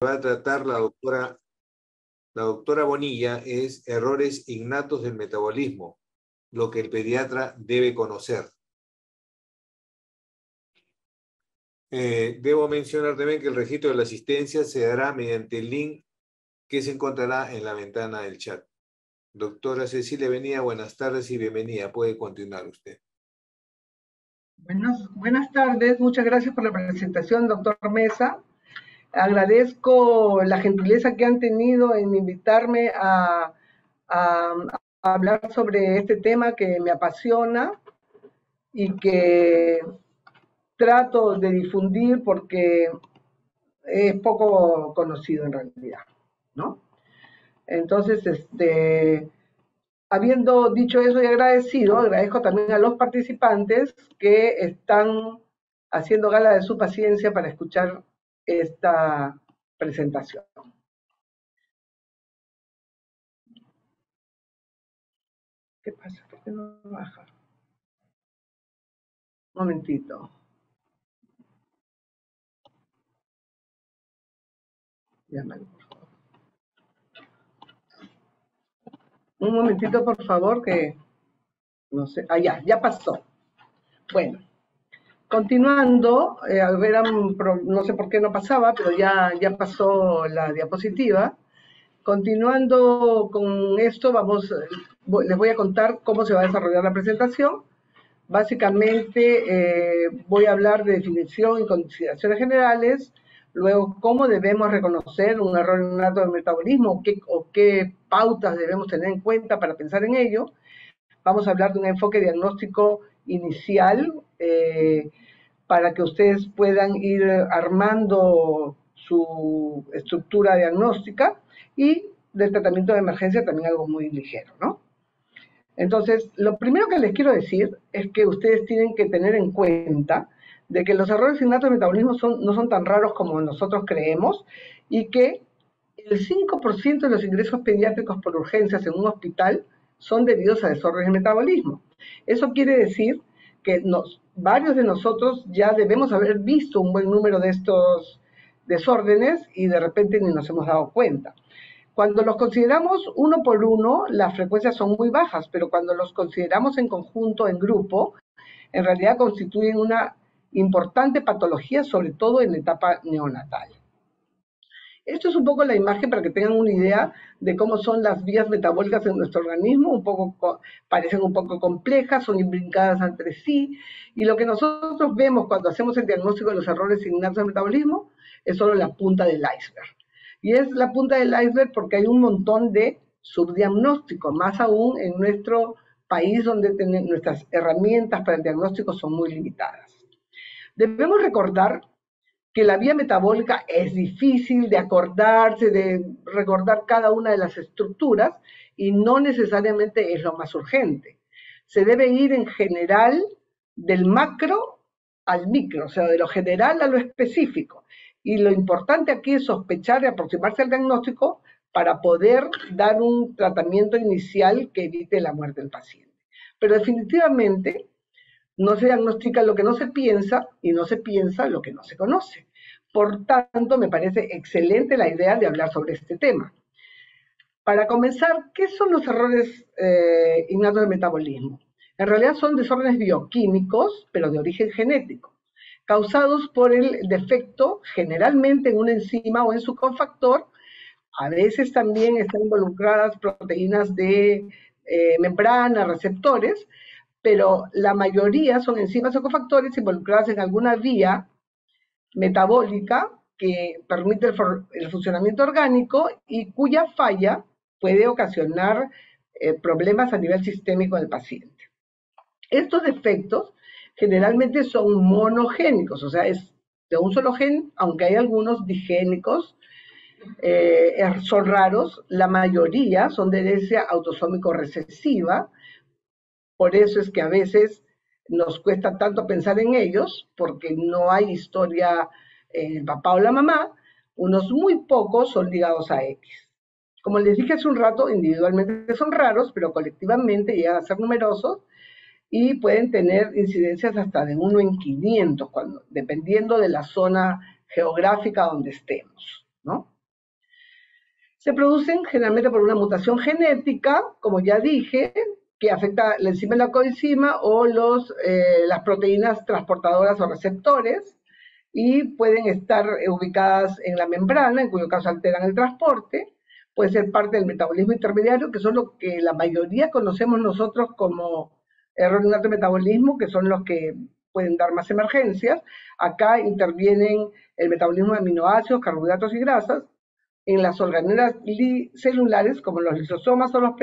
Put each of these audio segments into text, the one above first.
va a tratar la doctora Bonilla es errores innatos del metabolismo, lo que el pediatra debe conocer. Debo mencionar también que el registro de la asistencia se dará mediante el link que se encontrará en la ventana del chat. Doctora Cecilia Benía, buenas tardes y bienvenida. Puede continuar usted. Buenas tardes, muchas gracias por la presentación, doctor Mesa. Agradezco la gentileza que han tenido en invitarme a hablar sobre este tema que me apasiona y que trato de difundir porque es poco conocido en realidad, ¿no? Entonces, habiendo dicho eso y agradezco también a los participantes que están haciendo gala de su paciencia para escuchar esta presentación. ¿Qué pasa? ¿Por qué no baja? Un momentito. Llámalo, por favor. Un momentito, por favor, que no sé. Ah, ya pasó. Bueno, continuando, no sé por qué no pasaba, pero ya pasó la diapositiva. Continuando con esto, les voy a contar cómo se va a desarrollar la presentación. Básicamente voy a hablar de definición y consideraciones generales, luego cómo debemos reconocer un error innato del metabolismo o qué pautas debemos tener en cuenta para pensar en ello. Vamos a hablar de un enfoque diagnóstico inicial para que ustedes puedan ir armando su estructura diagnóstica y del tratamiento de emergencia también algo muy ligero, ¿no? Entonces, lo primero que les quiero decir es que ustedes tienen que tener en cuenta de que los errores innatos del metabolismo no son tan raros como nosotros creemos y que el 5% de los ingresos pediátricos por urgencias en un hospital son debidos a desórdenes del metabolismo. Eso quiere decir que varios de nosotros ya debemos haber visto un buen número de estos desórdenes y de repente ni nos hemos dado cuenta. Cuando los consideramos uno por uno, las frecuencias son muy bajas, pero cuando los consideramos en conjunto, en grupo, en realidad constituyen una importante patología, sobre todo en la etapa neonatal. Esto es un poco la imagen para que tengan una idea de cómo son las vías metabólicas en nuestro organismo, parecen un poco complejas, son imbrincadas entre sí, y lo que nosotros vemos cuando hacemos el diagnóstico de los errores innatos del metabolismo es solo la punta del iceberg. Y es la punta del iceberg porque hay un montón de subdiagnósticos, más aún en nuestro país donde nuestras herramientas para el diagnóstico son muy limitadas. Debemos recordar que la vía metabólica es difícil de acordarse, de recordar cada una de las estructuras y no necesariamente es lo más urgente. Se debe ir en general del macro al micro, o sea, de lo general a lo específico. Y lo importante aquí es sospechar y aproximarse al diagnóstico para poder dar un tratamiento inicial que evite la muerte del paciente. Pero definitivamente no se diagnostica lo que no se piensa y no se piensa lo que no se conoce. Por tanto, me parece excelente la idea de hablar sobre este tema. Para comenzar, ¿qué son los errores innatos del metabolismo? En realidad son desórdenes bioquímicos, pero de origen genético, causados por el defecto generalmente en una enzima o en su cofactor. A veces también están involucradas proteínas de membrana, receptores, pero la mayoría son enzimas o cofactores involucradas en alguna vía metabólica que permite el funcionamiento orgánico y cuya falla puede ocasionar problemas a nivel sistémico del paciente. Estos defectos generalmente son monogénicos, o sea, es de un solo gen, aunque hay algunos digénicos, son raros, la mayoría son de herencia autosómico recesiva, por eso es que a veces nos cuesta tanto pensar en ellos, porque no hay historia en el papá o la mamá. Unos muy pocos son ligados a X. Como les dije hace un rato, individualmente son raros, pero colectivamente llegan a ser numerosos y pueden tener incidencias hasta de 1 en 500, dependiendo de la zona geográfica donde estemos, ¿no? Se producen generalmente por una mutación genética, como ya dije, que afecta la enzima y la coenzima o las proteínas transportadoras o receptores, y pueden estar ubicadas en la membrana, en cuyo caso alteran el transporte. Puede ser parte del metabolismo intermediario, que son lo que la mayoría conocemos nosotros como error innato de metabolismo, que son los que pueden dar más emergencias. Acá intervienen el metabolismo de aminoácidos, carbohidratos y grasas, en las organelas celulares, como los lisosomas o los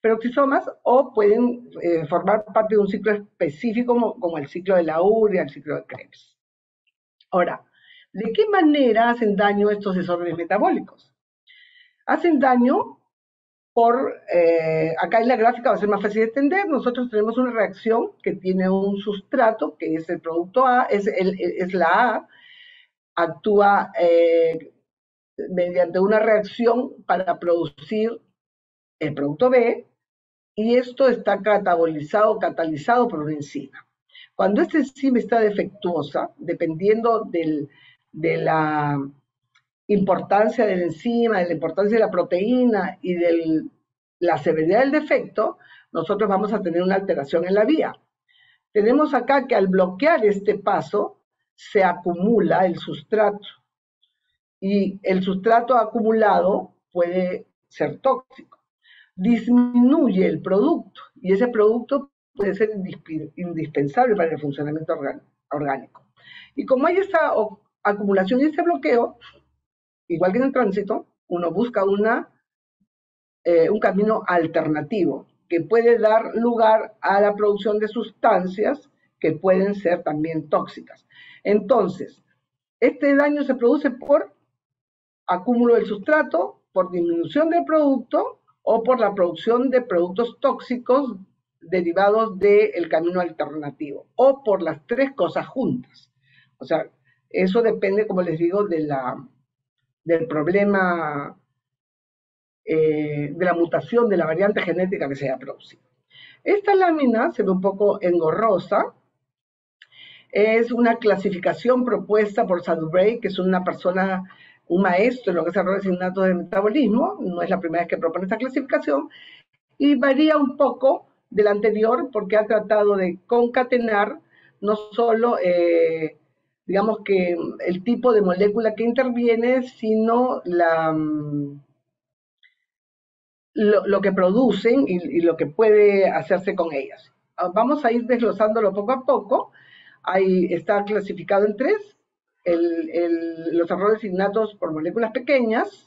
peroxisomas, o pueden formar parte de un ciclo específico como el ciclo de la urea, el ciclo de Krebs. Ahora, ¿de qué manera hacen daño estos desórdenes metabólicos? Hacen daño acá en la gráfica va a ser más fácil de entender. Nosotros tenemos una reacción que tiene un sustrato, que es el producto A, es la A, actúa mediante una reacción para producir el producto B, y esto está catalizado por una enzima. Cuando esta enzima está defectuosa, dependiendo de la importancia de la enzima, de la importancia de la proteína y de la severidad del defecto, nosotros vamos a tener una alteración en la vía. Tenemos acá que al bloquear este paso, se acumula el sustrato, y el sustrato acumulado puede ser tóxico. Disminuye el producto, y ese producto puede ser indispensable para el funcionamiento orgánico. Y como hay esta acumulación y este bloqueo, igual que en el tránsito, uno busca un camino alternativo que puede dar lugar a la producción de sustancias que pueden ser también tóxicas. Entonces, este daño se produce por acúmulo del sustrato, por disminución del producto o por la producción de productos tóxicos derivados del camino alternativo, o por las tres cosas juntas. O sea, eso depende, como les digo, del problema, de la mutación de la variante genética que se haya producido. Esta lámina se ve un poco engorrosa. Es una clasificación propuesta por Sadubray, que es una persona, un maestro en lo que es errores innatos de metabolismo. No es la primera vez que propone esta clasificación, y varía un poco de la anterior porque ha tratado de concatenar no solo, digamos que el tipo de molécula que interviene, sino lo que producen y lo que puede hacerse con ellas. Vamos a ir desglosándolo poco a poco. Ahí está clasificado en tres: los errores innatos por moléculas pequeñas,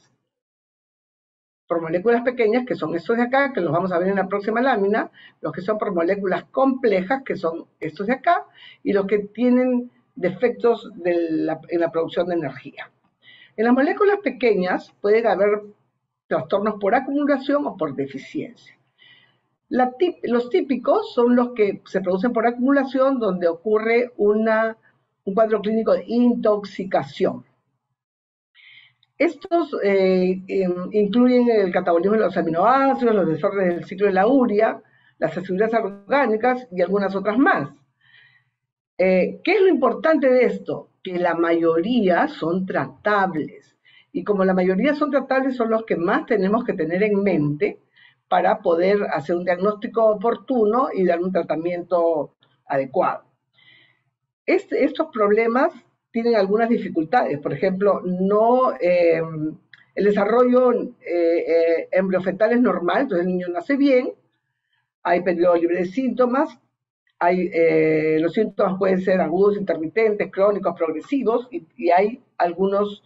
que son estos de acá, que los vamos a ver en la próxima lámina, los que son por moléculas complejas, que son estos de acá, y los que tienen defectos en la producción de energía. En las moléculas pequeñas pueden haber trastornos por acumulación o por deficiencia. Los típicos son los que se producen por acumulación, donde ocurre un cuadro clínico de intoxicación. Estos incluyen el catabolismo de los aminoácidos, los desórdenes del ciclo de la urea, las residuos orgánicas y algunas otras más. ¿Qué es lo importante de esto? Que la mayoría son tratables. Y como la mayoría son tratables, son los que más tenemos que tener en mente para poder hacer un diagnóstico oportuno y dar un tratamiento adecuado. Estos problemas tienen algunas dificultades. Por ejemplo, el desarrollo embriofetal es normal, entonces el niño nace bien, hay periodo libre de síntomas, los síntomas pueden ser agudos, intermitentes, crónicos, progresivos, y hay algunos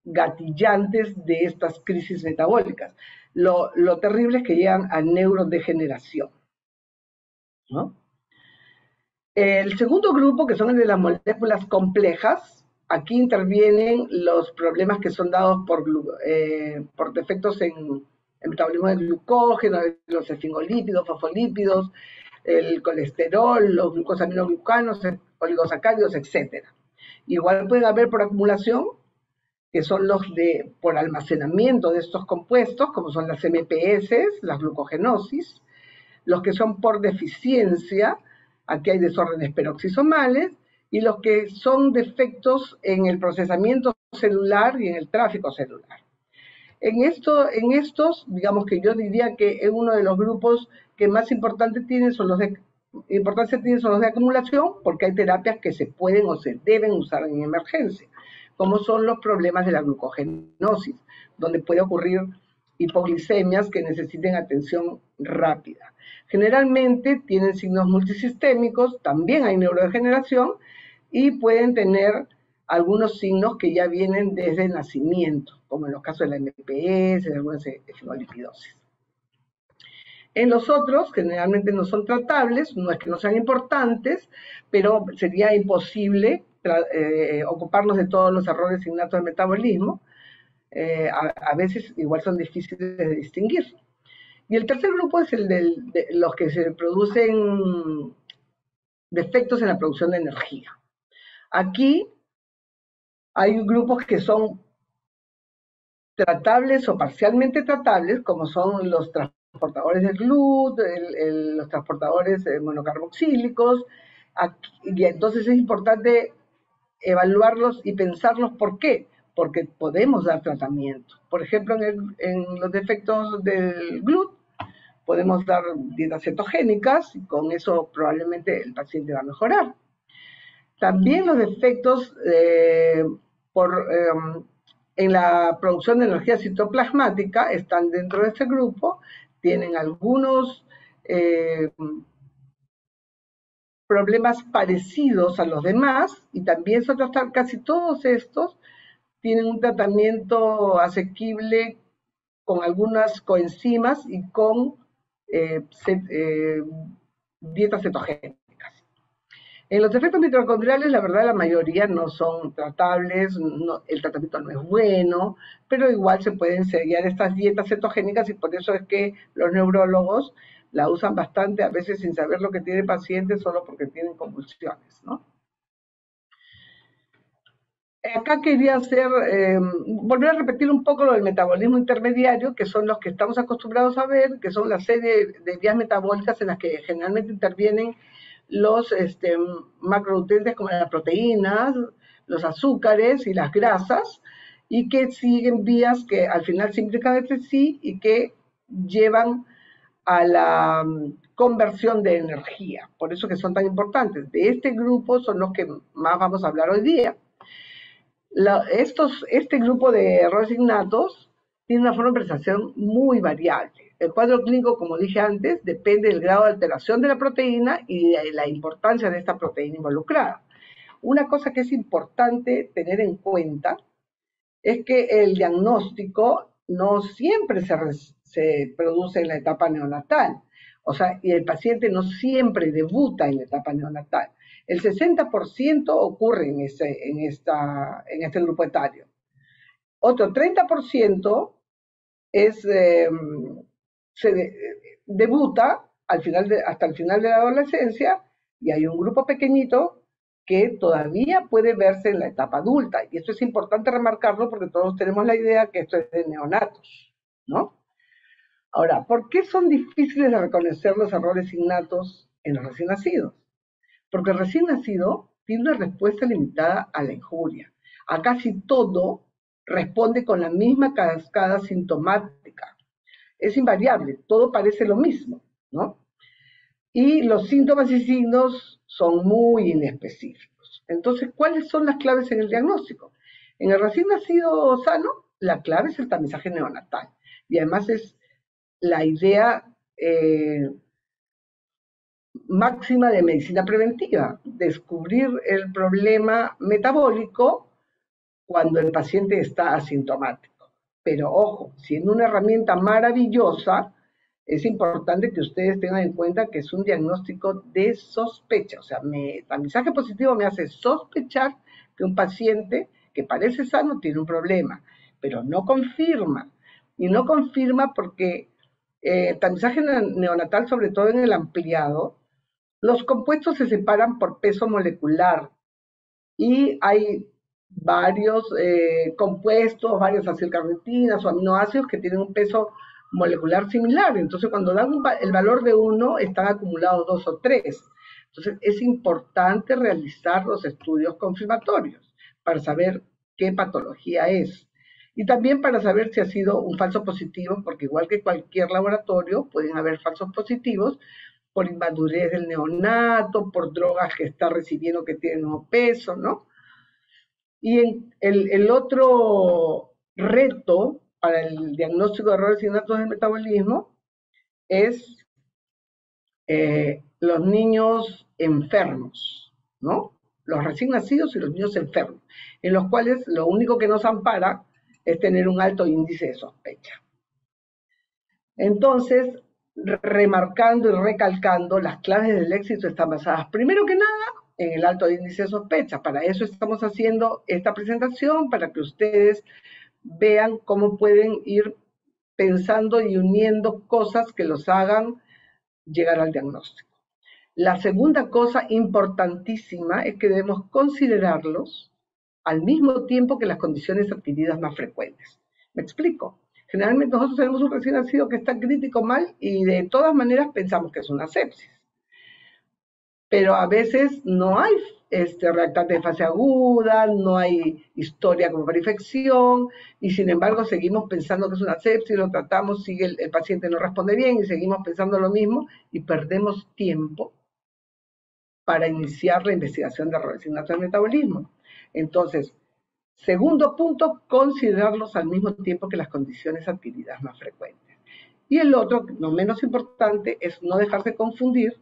gatillantes de estas crisis metabólicas. Lo terrible es que llegan a neurodegeneración, ¿no? El segundo grupo, que son el de las moléculas complejas, aquí intervienen los problemas que son dados por defectos en el metabolismo del glucógeno, los esfingolípidos, fosfolípidos, el colesterol, los glucosaminoglucanos, oligosacáridos, etc. Igual pueden haber por acumulación, que son los por almacenamiento de estos compuestos, como son las MPS, las glucogenosis. Los que son por deficiencia, aquí hay desórdenes peroxisomales, y los que son defectos en el procesamiento celular y en el tráfico celular. En estos, digamos que yo diría que es uno de los grupos que más importancia tienen son los de acumulación, porque hay terapias que se pueden o se deben usar en emergencia, como son los problemas de la glucogenosis, donde puede ocurrir hipoglicemias que necesiten atención rápida. Generalmente tienen signos multisistémicos, también hay neurodegeneración y pueden tener algunos signos que ya vienen desde el nacimiento, como en los casos de la MPS, de algunas fibolipidosis. En los otros, generalmente no son tratables, no es que no sean importantes, pero sería imposible ocuparnos de todos los errores innatos del metabolismo. A veces igual son difíciles de distinguir. Y el tercer grupo es el de los que se producen defectos en la producción de energía. Aquí hay grupos que son tratables o parcialmente tratables, como son los transportadores del GLUT, los transportadores monocarboxílicos, y entonces es importante evaluarlos y pensarlos. ¿Por qué? Porque podemos dar tratamiento. Por ejemplo, en los defectos del GLUT, podemos dar dietas cetogénicas y con eso probablemente el paciente va a mejorar. También los defectos en la producción de energía citoplasmática están dentro de este grupo, tienen algunos problemas parecidos a los demás y también casi todos estos tienen un tratamiento asequible con algunas coenzimas y con dietas cetogénicas. En los efectos mitocondriales, la verdad, la mayoría no son tratables, el tratamiento no es bueno, pero igual se pueden seguir estas dietas cetogénicas y por eso es que los neurólogos la usan bastante, a veces sin saber lo que tiene el paciente, solo porque tienen convulsiones, ¿no? Acá quería volver a repetir un poco lo del metabolismo intermediario, que son los que estamos acostumbrados a ver, que son la serie de vías metabólicas en las que generalmente intervienen los macronutrientes como las proteínas, los azúcares y las grasas, y que siguen vías que al final se implican entre sí y que llevan a la conversión de energía. Por eso que son tan importantes. De este grupo son los que más vamos a hablar hoy día. Este grupo de errores innatos tiene una forma de presentación muy variable. El cuadro clínico, como dije antes, depende del grado de alteración de la proteína y de la importancia de esta proteína involucrada. Una cosa que es importante tener en cuenta es que el diagnóstico no siempre se produce en la etapa neonatal. O sea, y el paciente no siempre debuta en la etapa neonatal. El 60% ocurre en este grupo etario. Otro 30% debuta hasta el final de la adolescencia, y hay un grupo pequeñito que todavía puede verse en la etapa adulta. Y esto es importante remarcarlo porque todos tenemos la idea que esto es de neonatos, ¿no? Ahora, ¿por qué son difíciles de reconocer los errores innatos en los recién nacidos? Porque el recién nacido tiene una respuesta limitada a la injuria. A casi todo responde con la misma cascada sintomática. Es invariable, todo parece lo mismo, ¿no? Y los síntomas y signos son muy inespecíficos. Entonces, ¿cuáles son las claves en el diagnóstico? En el recién nacido sano, la clave es el tamizaje neonatal. Y además es la idea máxima de medicina preventiva, descubrir el problema metabólico cuando el paciente está asintomático. Pero ojo, siendo una herramienta maravillosa, es importante que ustedes tengan en cuenta que es un diagnóstico de sospecha. O sea, tamizaje positivo me hace sospechar que un paciente que parece sano tiene un problema, pero no confirma. Y no confirma porque tamizaje neonatal, sobre todo en el ampliado, los compuestos se separan por peso molecular y hay varios compuestos, varias acilcarnitinas o aminoácidos que tienen un peso molecular similar. Entonces, cuando dan el valor de uno, están acumulados 2 o 3. Entonces, es importante realizar los estudios confirmatorios para saber qué patología es. Y también para saber si ha sido un falso positivo, porque igual que cualquier laboratorio, pueden haber falsos positivos por inmadurez del neonato, por drogas que está recibiendo que tienen un peso, ¿no? Y el otro reto para el diagnóstico de errores innatos del metabolismo es los niños enfermos, ¿no? Los recién nacidos y los niños enfermos, en los cuales lo único que nos ampara es tener un alto índice de sospecha. Entonces, remarcando y recalcando, las claves del éxito están basadas, primero que nada, en el alto índice de sospecha. Para eso estamos haciendo esta presentación, para que ustedes vean cómo pueden ir pensando y uniendo cosas que los hagan llegar al diagnóstico. La segunda cosa importantísima es que debemos considerarlos al mismo tiempo que las condiciones adquiridas más frecuentes. ¿Me explico? Generalmente nosotros tenemos un recién nacido que está crítico mal y de todas maneras pensamos que es una sepsis. Pero a veces no hay reactante de fase aguda, no hay historia como para infección, y sin embargo seguimos pensando que es una sepsis, lo tratamos, sigue el paciente no responde bien y seguimos pensando lo mismo y perdemos tiempo para iniciar la investigación de errores innatos del metabolismo. Entonces, segundo punto, considerarlos al mismo tiempo que las condiciones adquiridas más frecuentes. Y el otro, no menos importante, es no dejarse confundir,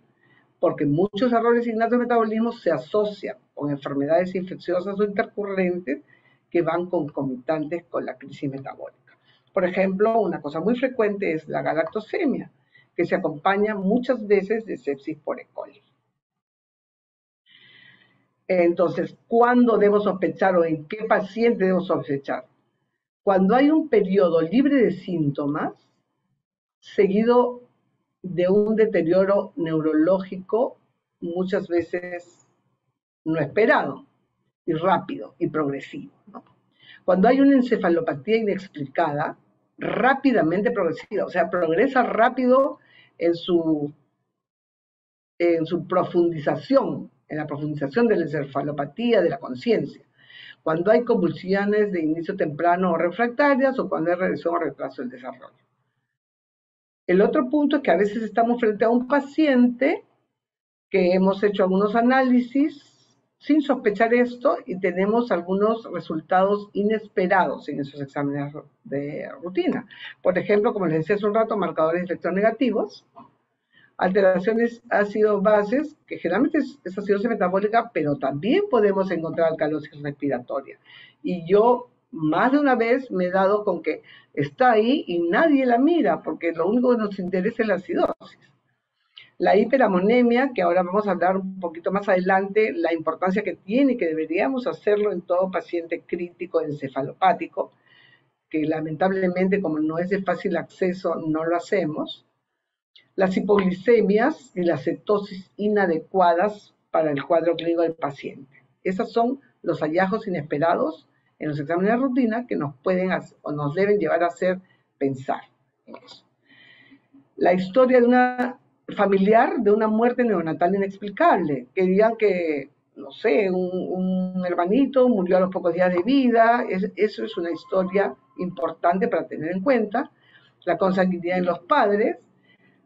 porque muchos errores innatos del metabolismo se asocian con enfermedades infecciosas o intercurrentes que van concomitantes con la crisis metabólica. Por ejemplo, una cosa muy frecuente es la galactosemia, que se acompaña muchas veces de sepsis por E. coli. Entonces, ¿cuándo debo sospechar o en qué paciente debo sospechar? Cuando hay un periodo libre de síntomas, seguido de un deterioro neurológico muchas veces no esperado, y rápido y progresivo, ¿no? Cuando hay una encefalopatía inexplicada, rápidamente progresiva, o sea, progresa rápido en su profundización, en la profundización de la encefalopatía, de la conciencia. Cuando hay convulsiones de inicio temprano o refractarias o cuando hay regresión o retraso del desarrollo. El otro punto es que a veces estamos frente a un paciente que hemos hecho algunos análisis sin sospechar esto y tenemos algunos resultados inesperados en esos exámenes de rutina. Por ejemplo, como les decía hace un rato, marcadores de infección negativos, alteraciones ácido-bases, que generalmente es acidosis metabólica, pero también podemos encontrar alcalosis respiratoria. Y yo más de una vez me he dado con que está ahí y nadie la mira, porque lo único que nos interesa es la acidosis. La hiperamonemia, que ahora vamos a hablar un poquito más adelante, la importancia que tiene y que deberíamos hacerlo en todo paciente crítico encefalopático, que lamentablemente como no es de fácil acceso no lo hacemos. Las hipoglicemias y las cetosis inadecuadas para el cuadro clínico del paciente. Esos son los hallazgos inesperados en los exámenes de rutina que nos pueden o nos deben llevar a hacer pensar en eso. La historia de una familiar de una muerte neonatal inexplicable, que digan que, no sé, un hermanito murió a los pocos días de vida, eso es una historia importante para tener en cuenta. La consanguinidad en los padres,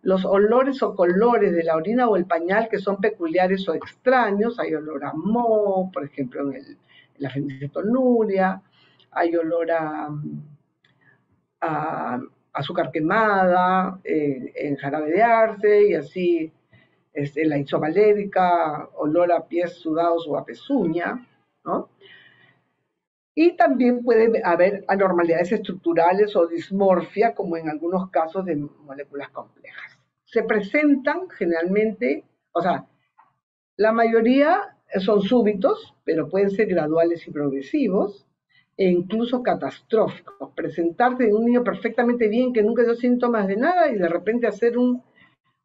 los olores o colores de la orina o el pañal que son peculiares o extraños, hay olor a moho, por ejemplo, en la fenicetonuria, hay olor a azúcar quemada, en jarabe de arce y así, la isovalérica, olor a pies sudados o a pezuña, ¿no? Y también puede haber anormalidades estructurales o dismorfia, como en algunos casos de moléculas complejas. Se presentan generalmente, o sea, la mayoría son súbitos, pero pueden ser graduales y progresivos, e incluso catastróficos. Presentarse en un niño perfectamente bien, que nunca dio síntomas de nada, y de repente hacer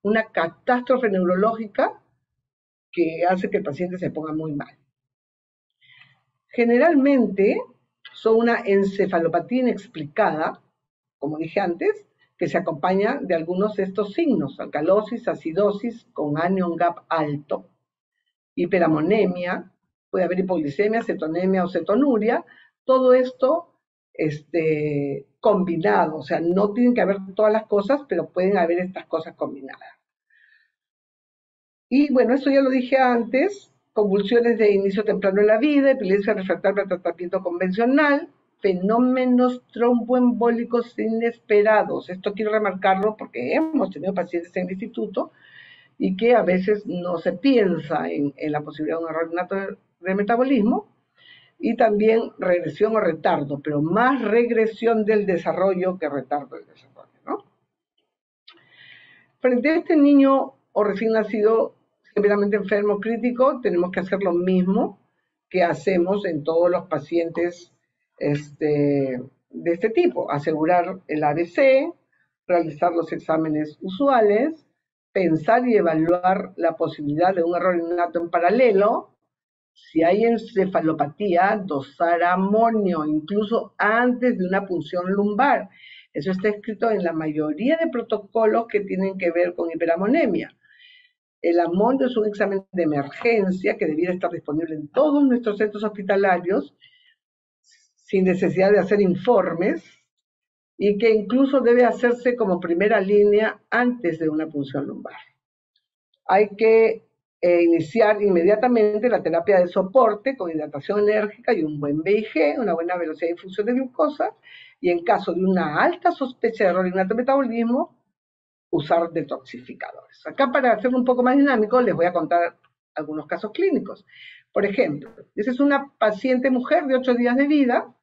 una catástrofe neurológica que hace que el paciente se ponga muy mal. Generalmente son una encefalopatía inexplicada, como dije antes, que se acompaña de algunos de estos signos: alcalosis, acidosis con anion gap alto, hiperamonemia, puede haber hipoglicemia, cetonemia o cetonuria. Todo esto combinado, o sea, no tienen que haber todas las cosas, pero pueden haber estas cosas combinadas. Y bueno, eso ya lo dije antes, convulsiones de inicio temprano en la vida, epilepsia refractaria al tratamiento convencional, fenómenos tromboembólicos inesperados. Esto quiero remarcarlo porque hemos tenido pacientes en el instituto y que a veces no se piensa en la posibilidad de un error innato de metabolismo, y también regresión o retardo, pero más regresión del desarrollo que retardo del desarrollo, ¿no? Frente a este niño o recién nacido severamente enfermo crítico, tenemos que hacer lo mismo que hacemos en todos los pacientes de este tipo, asegurar el ABC, realizar los exámenes usuales, pensar y evaluar la posibilidad de un error innato en paralelo. Si hay encefalopatía, dosar amonio, incluso antes de una punción lumbar. Eso está escrito en la mayoría de protocolos que tienen que ver con hiperamonemia. El amonio es un examen de emergencia que debiera estar disponible en todos nuestros centros hospitalarios sin necesidad de hacer informes y que incluso debe hacerse como primera línea antes de una punción lumbar. Hay que iniciar inmediatamente la terapia de soporte con hidratación enérgica y un buen BIG, una buena velocidad de infusión de glucosa, y en caso de una alta sospecha de error innato metabolismo, usar detoxificadores. Acá, para hacerlo un poco más dinámico, les voy a contar algunos casos clínicos. Por ejemplo, esa es una paciente mujer de 8 días de vida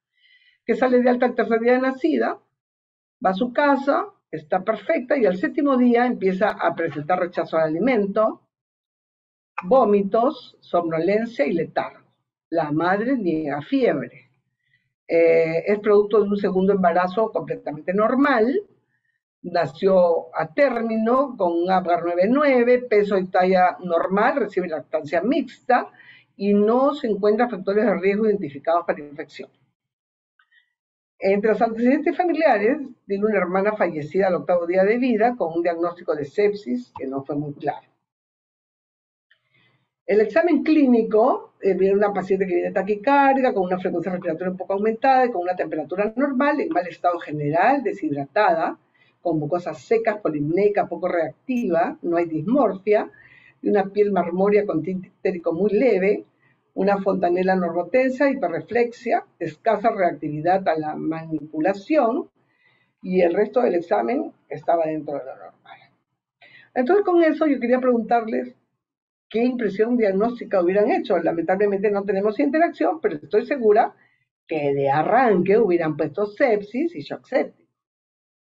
que sale de alta al tercer día de nacida, va a su casa, está perfecta y al 7º día empieza a presentar rechazo al alimento, vómitos, somnolencia y letargo. La madre niega fiebre. Es producto de un segundo embarazo completamente normal. Nació a término con un Apgar 9,9, peso y talla normal, recibe lactancia mixta y no se encuentran factores de riesgo identificados para infección. Entre los antecedentes familiares, tiene una hermana fallecida al 8º día de vida con un diagnóstico de sepsis que no fue muy claro. El examen clínico viene una paciente que viene taquicárdica, con una frecuencia respiratoria un poco aumentada y con una temperatura normal, en mal estado general, deshidratada, con mucosas secas, polimneica, poco reactiva, no hay dismorfia, y una piel marmórea con tinte ictérico muy leve, una fontanela normotensa, hiperreflexia, escasa reactividad a la manipulación, y el resto del examen estaba dentro de lo normal. Entonces, con eso yo quería preguntarles qué impresión diagnóstica hubieran hecho. Lamentablemente no tenemos interacción, pero estoy segura que de arranque hubieran puesto sepsis y shock séptico.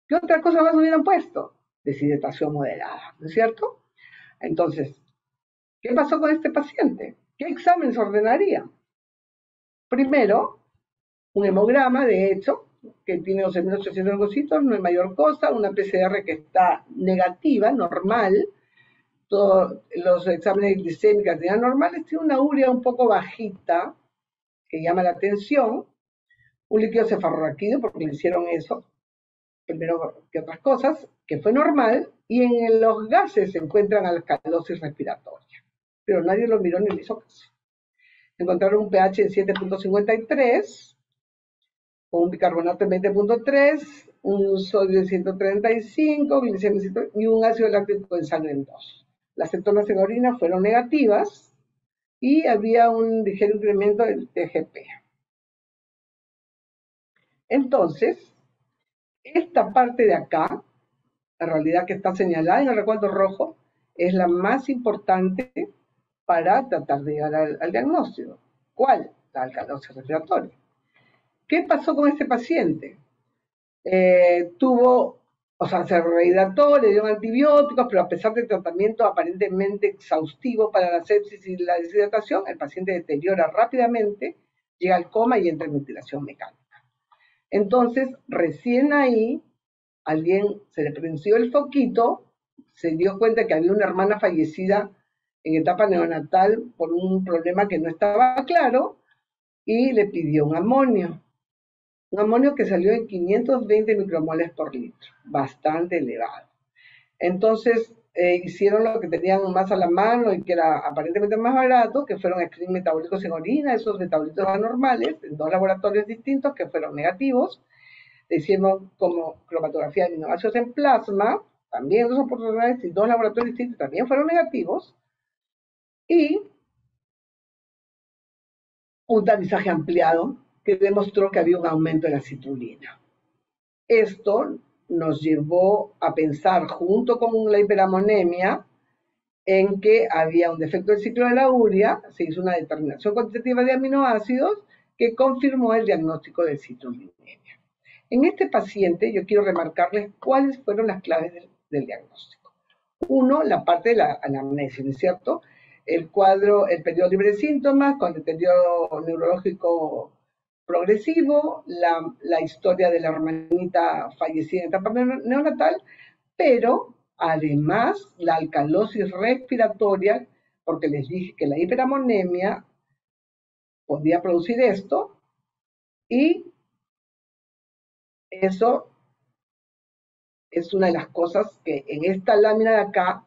¿Qué otra cosa más hubieran puesto? Deshidratación moderada, ¿no es cierto? Entonces, ¿qué pasó con este paciente? ¿Qué examen se ordenaría? Primero, un hemograma, de hecho, que tiene 12.800 leucocitos, no hay mayor cosa, una PCR que está negativa, normal. Todos los exámenes glicémicos eran normales, tiene una urea un poco bajita, que llama la atención, un líquido cefalorraquídeo, porque le hicieron eso, primero que otras cosas, que fue normal, y en los gases se encuentran alcalosis respiratoria, pero nadie lo miró ni le hizo caso. Encontraron un pH de 7.53, un bicarbonato de 20.3, un sodio de 135, glicemia y un ácido láctico en sangre en 2. Las cetonas en orina fueron negativas y había un ligero incremento del TGP. Entonces, esta parte de acá, la realidad que está señalada en el recuadro rojo, es la más importante para tratar de llegar al diagnóstico. ¿Cuál? La alcalosis respiratoria. ¿Qué pasó con este paciente? Se rehidrató, le dieron antibióticos, pero a pesar del tratamiento aparentemente exhaustivo para la sepsis y la deshidratación, el paciente deteriora rápidamente, llega al coma y entra en ventilación mecánica. Entonces, recién ahí, alguien se le prendió el foquito, se dio cuenta que había una hermana fallecida en etapa neonatal por un problema que no estaba claro y le pidió un amonio. Un amonio que salió en 520 micromoles por litro, bastante elevado. Entonces, hicieron lo que tenían más a la mano y que era aparentemente más barato, que fueron screen metabólicos en orina, esos metabolitos anormales, en 2 laboratorios distintos que fueron negativos. Le hicieron como cromatografía de aminoácidos en plasma, también 2 oportunidades y 2 laboratorios distintos también fueron negativos. Y un tamizaje ampliado que demostró que había un aumento de la citrulina. Esto nos llevó a pensar, junto con la hiperamonemia, en que había un defecto del ciclo de la urea. Se hizo una determinación cuantitativa de aminoácidos que confirmó el diagnóstico de citrullinemia. En este paciente yo quiero remarcarles cuáles fueron las claves del diagnóstico. Uno, la parte de la anamnesis, ¿no es cierto? El cuadro, el periodo libre de síntomas, con deterioro neurológico progresivo, la historia de la hermanita fallecida en etapa neonatal, pero además la alcalosis respiratoria, porque les dije que la hiperamonemia podía producir esto, y eso es una de las cosas que en esta lámina de acá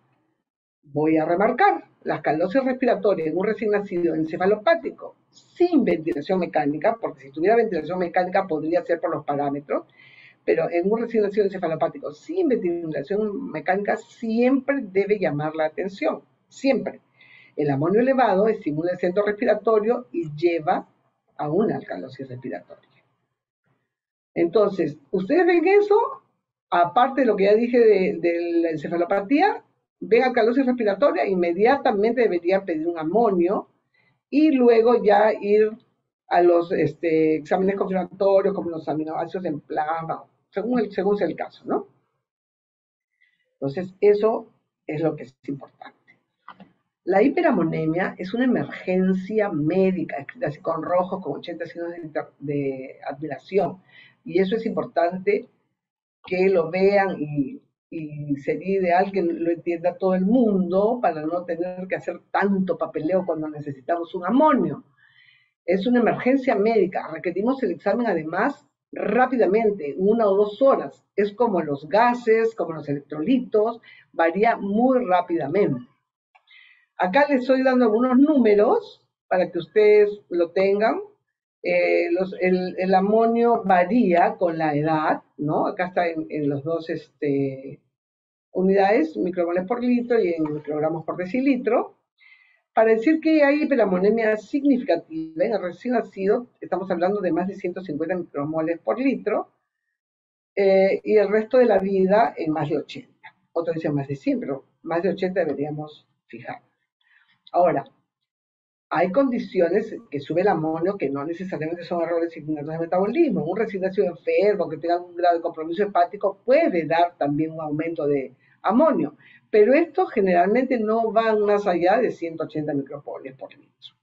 voy a remarcar. La alcalosis respiratoria en un recién nacido encefalopático sin ventilación mecánica, porque si tuviera ventilación mecánica podría ser por los parámetros, pero en un recién nacido encefalopático sin ventilación mecánica siempre debe llamar la atención, siempre. El amonio elevado estimula el centro respiratorio y lleva a una alcalosis respiratoria. Entonces, ustedes ven eso, aparte de lo que ya dije de la encefalopatía, ven alcalosis respiratoria, inmediatamente deberían pedir un amonio y luego ya ir a los exámenes confirmatorios como los aminoácidos en plasma, según sea el caso, ¿no? Entonces, eso es lo que es importante. La hiperamonemia es una emergencia médica, así con rojos, con 80 signos de admiración, y eso es importante que lo vean y sería ideal que lo entienda todo el mundo para no tener que hacer tanto papeleo cuando necesitamos un amonio. Es una emergencia médica, requerimos el examen además rápidamente, 1 o 2 horas. Es como los gases, como los electrolitos, varía muy rápidamente. Acá les estoy dando algunos números para que ustedes lo tengan. El amonio varía con la edad, ¿no? Acá está en los dos unidades, micromoles por litro y en microgramos por decilitro. Para decir que hay hiperamonemia significativa en el recién nacido, estamos hablando de más de 150 micromoles por litro, y el resto de la vida en más de 80. Otros dicen más de 100, pero más de 80 deberíamos fijar. Ahora, hay condiciones que sube el amonio que no necesariamente son errores significativos de metabolismo. Un recién nacido enfermo que tenga un grado de compromiso hepático puede dar también un aumento de amonio, pero estos generalmente no van más allá de 180 micropolios por litro.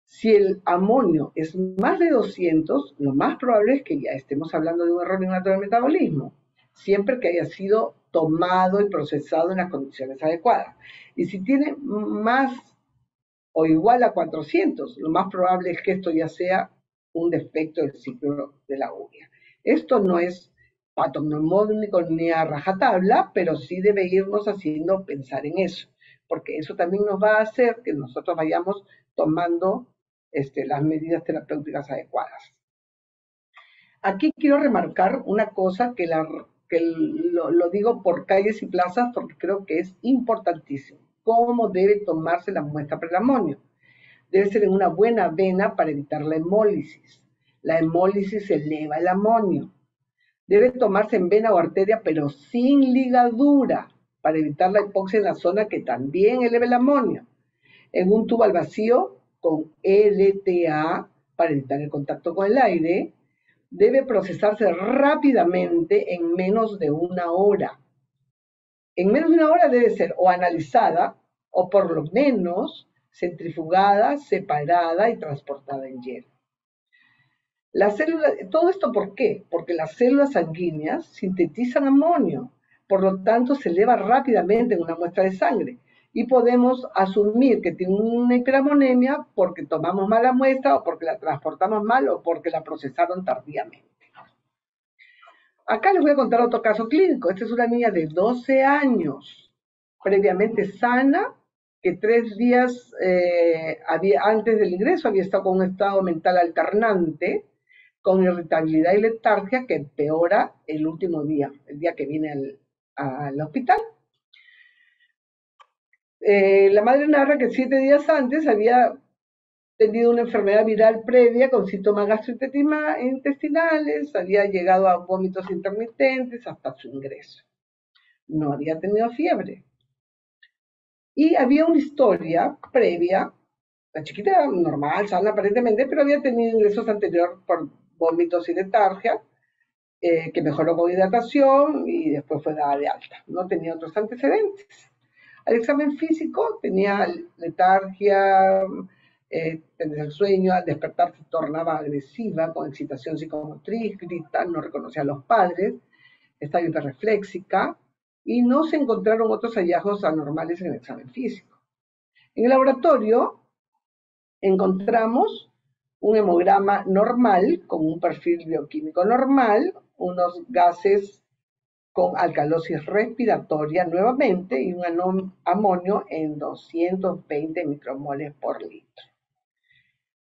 Si el amonio es más de 200, lo más probable es que ya estemos hablando de un error neonatal del metabolismo, siempre que haya sido tomado y procesado en las condiciones adecuadas. Y si tiene más o igual a 400, lo más probable es que esto ya sea un defecto del ciclo de la urea. Esto no es patognomónico ni a rajatabla, pero sí debe irnos haciendo pensar en eso, porque eso también nos va a hacer que nosotros vayamos tomando las medidas terapéuticas adecuadas. Aquí quiero remarcar una cosa que lo digo por calles y plazas porque creo que es importantísimo. ¿Cómo debe tomarse la muestra preamonio? Debe ser en una buena vena para evitar la hemólisis. La hemólisis eleva el amonio. Debe tomarse en vena o arteria, pero sin ligadura, para evitar la hipoxia en la zona que también eleva el amonio. En un tubo al vacío, con LTA, para evitar el contacto con el aire. Debe procesarse rápidamente en menos de 1 hora. En menos de 1 hora debe ser o analizada o por lo menos centrifugada, separada y transportada en hielo. ¿Todo esto por qué? Porque las células sanguíneas sintetizan amonio, por lo tanto se eleva rápidamente en una muestra de sangre y podemos asumir que tiene una hiperamonemia porque tomamos mal la muestra o porque la transportamos mal o porque la procesaron tardíamente. Acá les voy a contar otro caso clínico. Esta es una niña de 12 años previamente sana, que 3 días antes del ingreso había estado con un estado mental alternante, con irritabilidad y letargia que empeora el último día, el día que viene al hospital. La madre narra que 7 días antes había tenido una enfermedad viral previa con síntomas gastrointestinales, había llegado a vómitos intermitentes hasta su ingreso. No había tenido fiebre. Y había una historia previa, la chiquita era normal, sana aparentemente, pero había tenido ingresos anteriores por vómitos y letargia, que mejoró con hidratación y después fue dada de alta. No tenía otros antecedentes. Al examen físico tenía letargia, tenía el sueño, al despertar se tornaba agresiva, con excitación psicomotriz, grita, no reconocía a los padres, estaba hiperrefléxica y no se encontraron otros hallazgos anormales en el examen físico. En el laboratorio encontramos un hemograma normal con un perfil bioquímico normal, unos gases con alcalosis respiratoria nuevamente y un amonio en 220 micromoles por litro.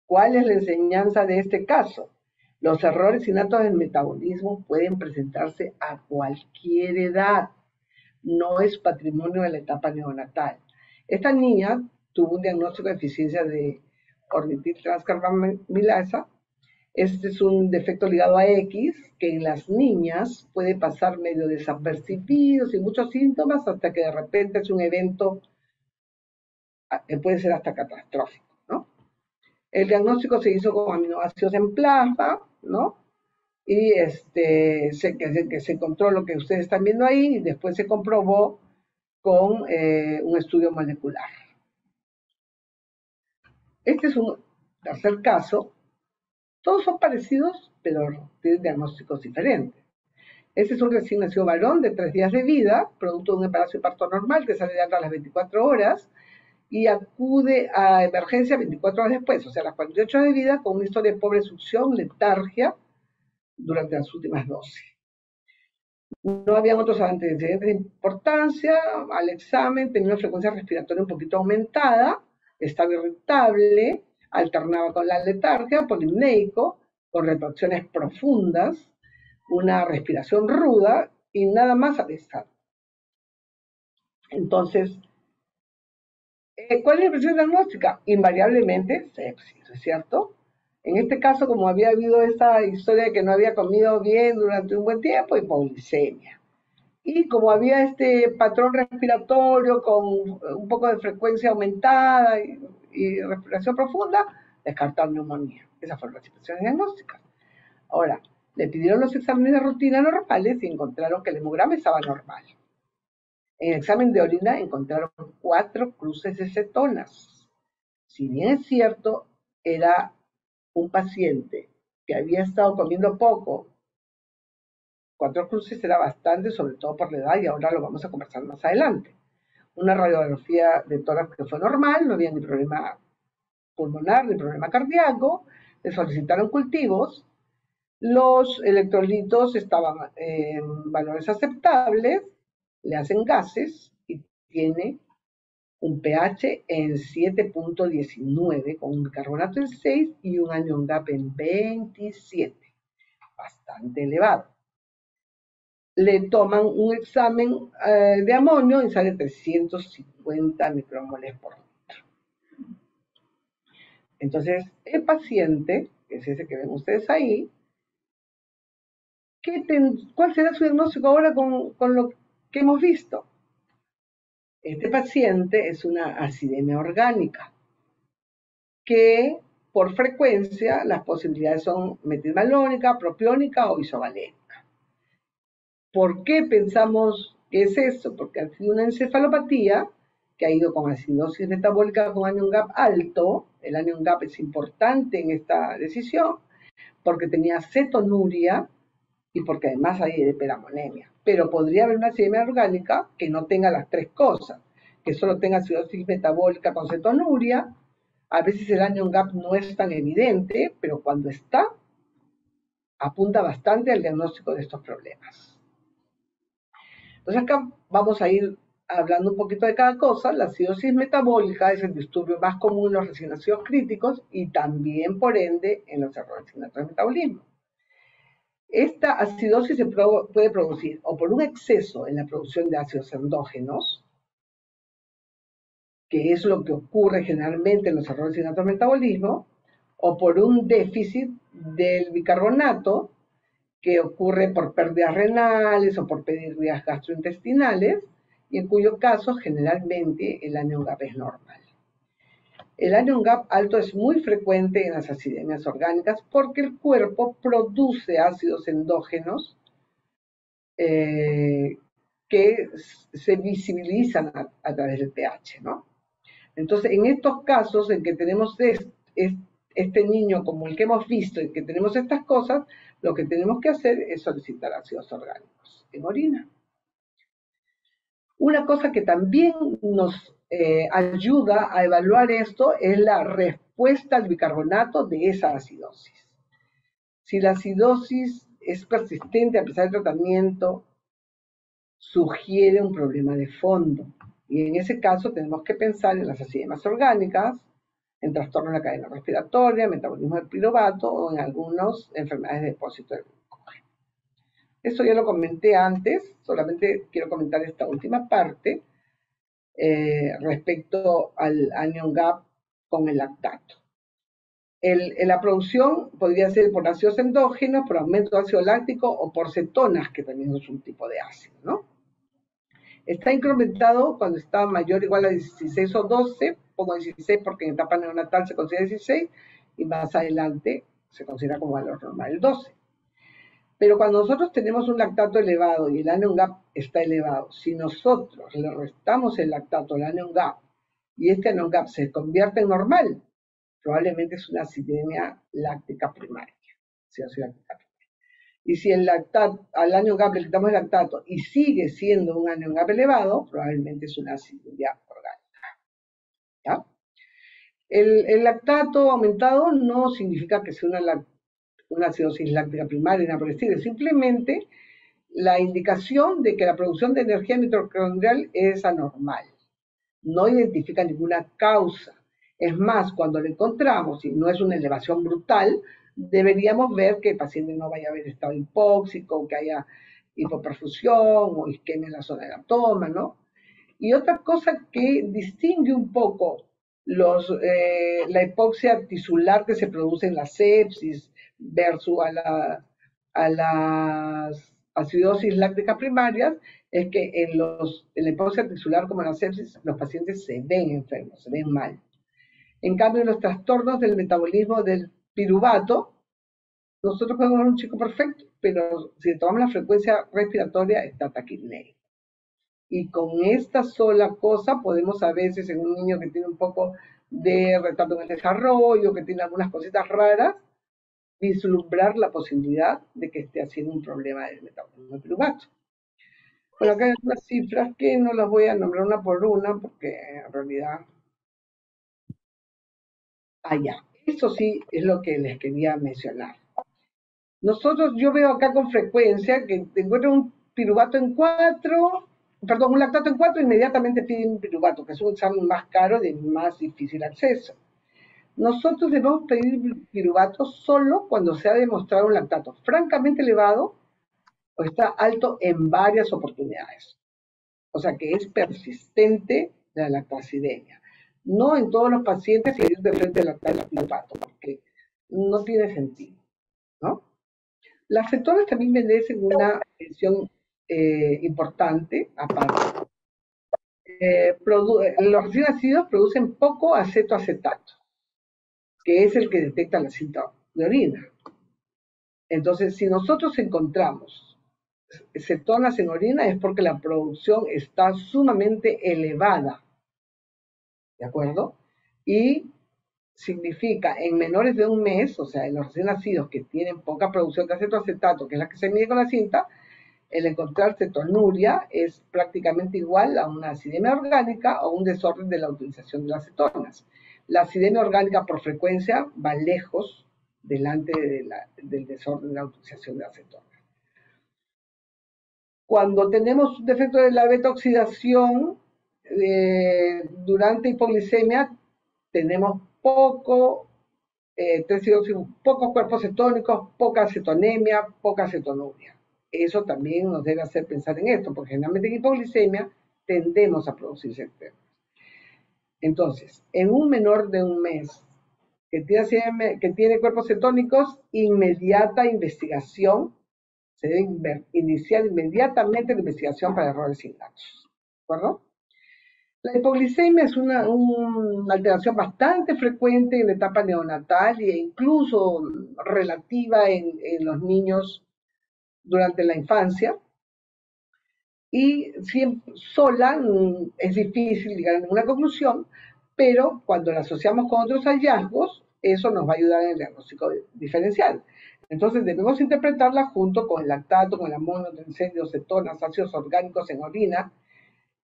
¿Cuál es la enseñanza de este caso? Los errores innatos del metabolismo pueden presentarse a cualquier edad. No es patrimonio de la etapa neonatal. Esta niña tuvo un diagnóstico de deficiencia de ornitiltranscarbamilasa. Este es un defecto ligado a X que en las niñas puede pasar medio desapercibido, sin muchos síntomas, hasta que de repente es un evento, puede ser hasta catastrófico, ¿no? El diagnóstico se hizo con aminoácidos en plasma, ¿no? Y se encontró lo que ustedes están viendo ahí y después se comprobó con un estudio molecular. Este es un tercer caso. Todos son parecidos, pero tienen diagnósticos diferentes. Este es un recién nacido varón de 3 días de vida, producto de un embarazo y parto normal que sale de alta a las 24 horas y acude a emergencia 24 horas después, o sea, a las 48 horas de vida, con una historia de pobre succión, letargia durante las últimas 12. No habían otros antecedentes de importancia. Al examen tenía una frecuencia respiratoria un poquito aumentada, estaba irritable, alternaba con la letargia, polimneico, con retracciones profundas, una respiración ruda y nada más al estar. Entonces, ¿cuál es la impresión diagnóstica? Invariablemente sepsis, ¿es cierto? En este caso, como había habido esta historia de que no había comido bien durante un buen tiempo, hipoglicemia. Y como había este patrón respiratorio con un poco de frecuencia aumentada y respiración profunda, descartar neumonía. Esas fueron las situaciones diagnósticas. Ahora, le pidieron los exámenes de rutina normales y encontraron que el hemograma estaba normal. En el examen de orina encontraron 4 cruces de cetonas. Si bien es cierto, era un paciente que había estado comiendo poco, 4 cruces era bastante, sobre todo por la edad, y ahora lo vamos a conversar más adelante. Una radiografía de tórax que fue normal, no había ni problema pulmonar ni problema cardíaco, le solicitaron cultivos, los electrolitos estaban en valores aceptables, le hacen gases y tiene un pH en 7.19 con un bicarbonato en 6 y un anion gap en 27, bastante elevado. Le toman un examen de amonio y sale 350 micromoles por litro. Entonces, el paciente, que es ese que ven ustedes ahí, ¿cuál será su diagnóstico ahora con lo que hemos visto? Este paciente es una acidemia orgánica, que por frecuencia las posibilidades son metilmalónica, propiónica o isovalénica. ¿Por qué pensamos que es eso? Porque ha sido una encefalopatía que ha ido con acidosis metabólica con anion gap alto. El anion gap es importante en esta decisión porque tenía cetonuria y porque además hay hiperamonemia. Pero podría haber una acidemia orgánica que no tenga las 3 cosas, que solo tenga acidosis metabólica con cetonuria. A veces el anion gap no es tan evidente, pero cuando está, apunta bastante al diagnóstico de estos problemas. Entonces acá vamos a ir hablando un poquito de cada cosa, la acidosis metabólica es el disturbio más común en los recién nacidos críticos y también, por ende, en los errores innatos de metabolismo. Esta acidosis se puede producir o por un exceso en la producción de ácidos endógenos, que es lo que ocurre generalmente en los errores innatos de metabolismo, o por un déficit del bicarbonato, que ocurre por pérdidas renales o por pérdidas gastrointestinales, y en cuyo caso generalmente el anion gap es normal. El anion gap alto es muy frecuente en las acidemias orgánicas porque el cuerpo produce ácidos endógenos que se visibilizan a través del pH, ¿no? Entonces, en estos casos en que tenemos este niño como el que hemos visto y que tenemos estas cosas, lo que tenemos que hacer es solicitar ácidos orgánicos en orina. Una cosa que también nos ayuda a evaluar esto es la respuesta al bicarbonato de esa acidosis. Si la acidosis es persistente a pesar del tratamiento, sugiere un problema de fondo. Y en ese caso tenemos que pensar en las acidemas orgánicas, en trastornos de la cadena respiratoria, metabolismo del piruvato o en algunas enfermedades de depósito de glucógeno. Eso ya lo comenté antes, solamente quiero comentar esta última parte respecto al anion gap con el lactato. La producción podría ser por ácidos endógenos, por aumento de ácido láctico o por cetonas, que también es un tipo de ácido, ¿no? Está incrementado cuando está mayor o igual a 16 o 12, pongo 16 porque en etapa neonatal se considera 16 y más adelante se considera como valor normal el 12. Pero cuando nosotros tenemos un lactato elevado y el anion gap está elevado, si nosotros le restamos el lactato al anion gap y este anion gap se convierte en normal, probablemente es una acidemia láctica primaria. Y si al anion gap le quitamos el lactato y sigue siendo un anion gap elevado, probablemente es una acidemia orgánica. ¿Ya? El lactato aumentado no significa que sea una acidosis láctica primaria, nada por el estilo, simplemente la indicación de que la producción de energía mitocondrial es anormal. No identifica ninguna causa. Es más, cuando lo encontramos y no es una elevación brutal, deberíamos ver que el paciente no vaya a haber estado hipóxico, que haya hipoperfusión o isquemia en la zona del abdomen, ¿no? Y otra cosa que distingue un poco la hipoxia tisular que se produce en la sepsis versus a las acidosis lácticas primarias es que en la hipoxia tisular como en la sepsis los pacientes se ven enfermos, se ven mal. En cambio, en los trastornos del metabolismo del piruvato, nosotros podemos ver un chico perfecto, pero si tomamos la frecuencia respiratoria está taquipneico. Y con esta sola cosa podemos a veces en un niño que tiene un poco de retardo en el desarrollo, que tiene algunas cositas raras, vislumbrar la posibilidad de que esté haciendo un problema del metabolismo del piruvato. Bueno, acá hay unas cifras que no las voy a nombrar una por una porque en realidad... ya. Eso sí es lo que les quería mencionar. Yo veo acá con frecuencia que te encuentro un piruvato en 4, un lactato en 4, inmediatamente piden un piruvato, que es un examen más caro de más difícil acceso. Nosotros debemos pedir piruvato solo cuando se ha demostrado un lactato francamente elevado o está alto en varias oportunidades. O sea que es persistente la lactacidemia. No en todos los pacientes ir de frente al piruvato, porque no tiene sentido, ¿no? Las cetonas también merecen una atención importante, aparte. Los recién nacidos producen poco acetoacetato, que es el que detecta la cinta de orina. Entonces, si nosotros encontramos cetonas en orina es porque la producción está sumamente elevada, ¿de acuerdo? Y significa en menores de un mes, o sea, en los recién nacidos que tienen poca producción de acetoacetato, que es la que se mide con la cinta, el encontrar cetonuria es prácticamente igual a una acidemia orgánica o un desorden de la utilización de las cetonas. La acidemia orgánica por frecuencia va lejos delante del desorden de la utilización de las cetonas. Cuando tenemos un defecto de la beta-oxidación, durante hipoglicemia tenemos pocos cuerpos cetónicos, poca cetonemia, poca cetonuria. Eso también nos debe hacer pensar en esto, porque generalmente en hipoglicemia tendemos a producir cetonas. Entonces, en un menor de un mes que tiene cuerpos cetónicos, inmediata investigación, se debe iniciar inmediatamente la investigación para errores innatos. ¿De acuerdo? La hipoglicemia es una alteración bastante frecuente en la etapa neonatal e incluso relativa en los niños durante la infancia. Y sola es difícil llegar a ninguna conclusión, pero cuando la asociamos con otros hallazgos, eso nos va a ayudar en el diagnóstico diferencial. Entonces debemos interpretarla junto con el lactato, con el amonio, trinsenios, cetonas, ácidos orgánicos en orina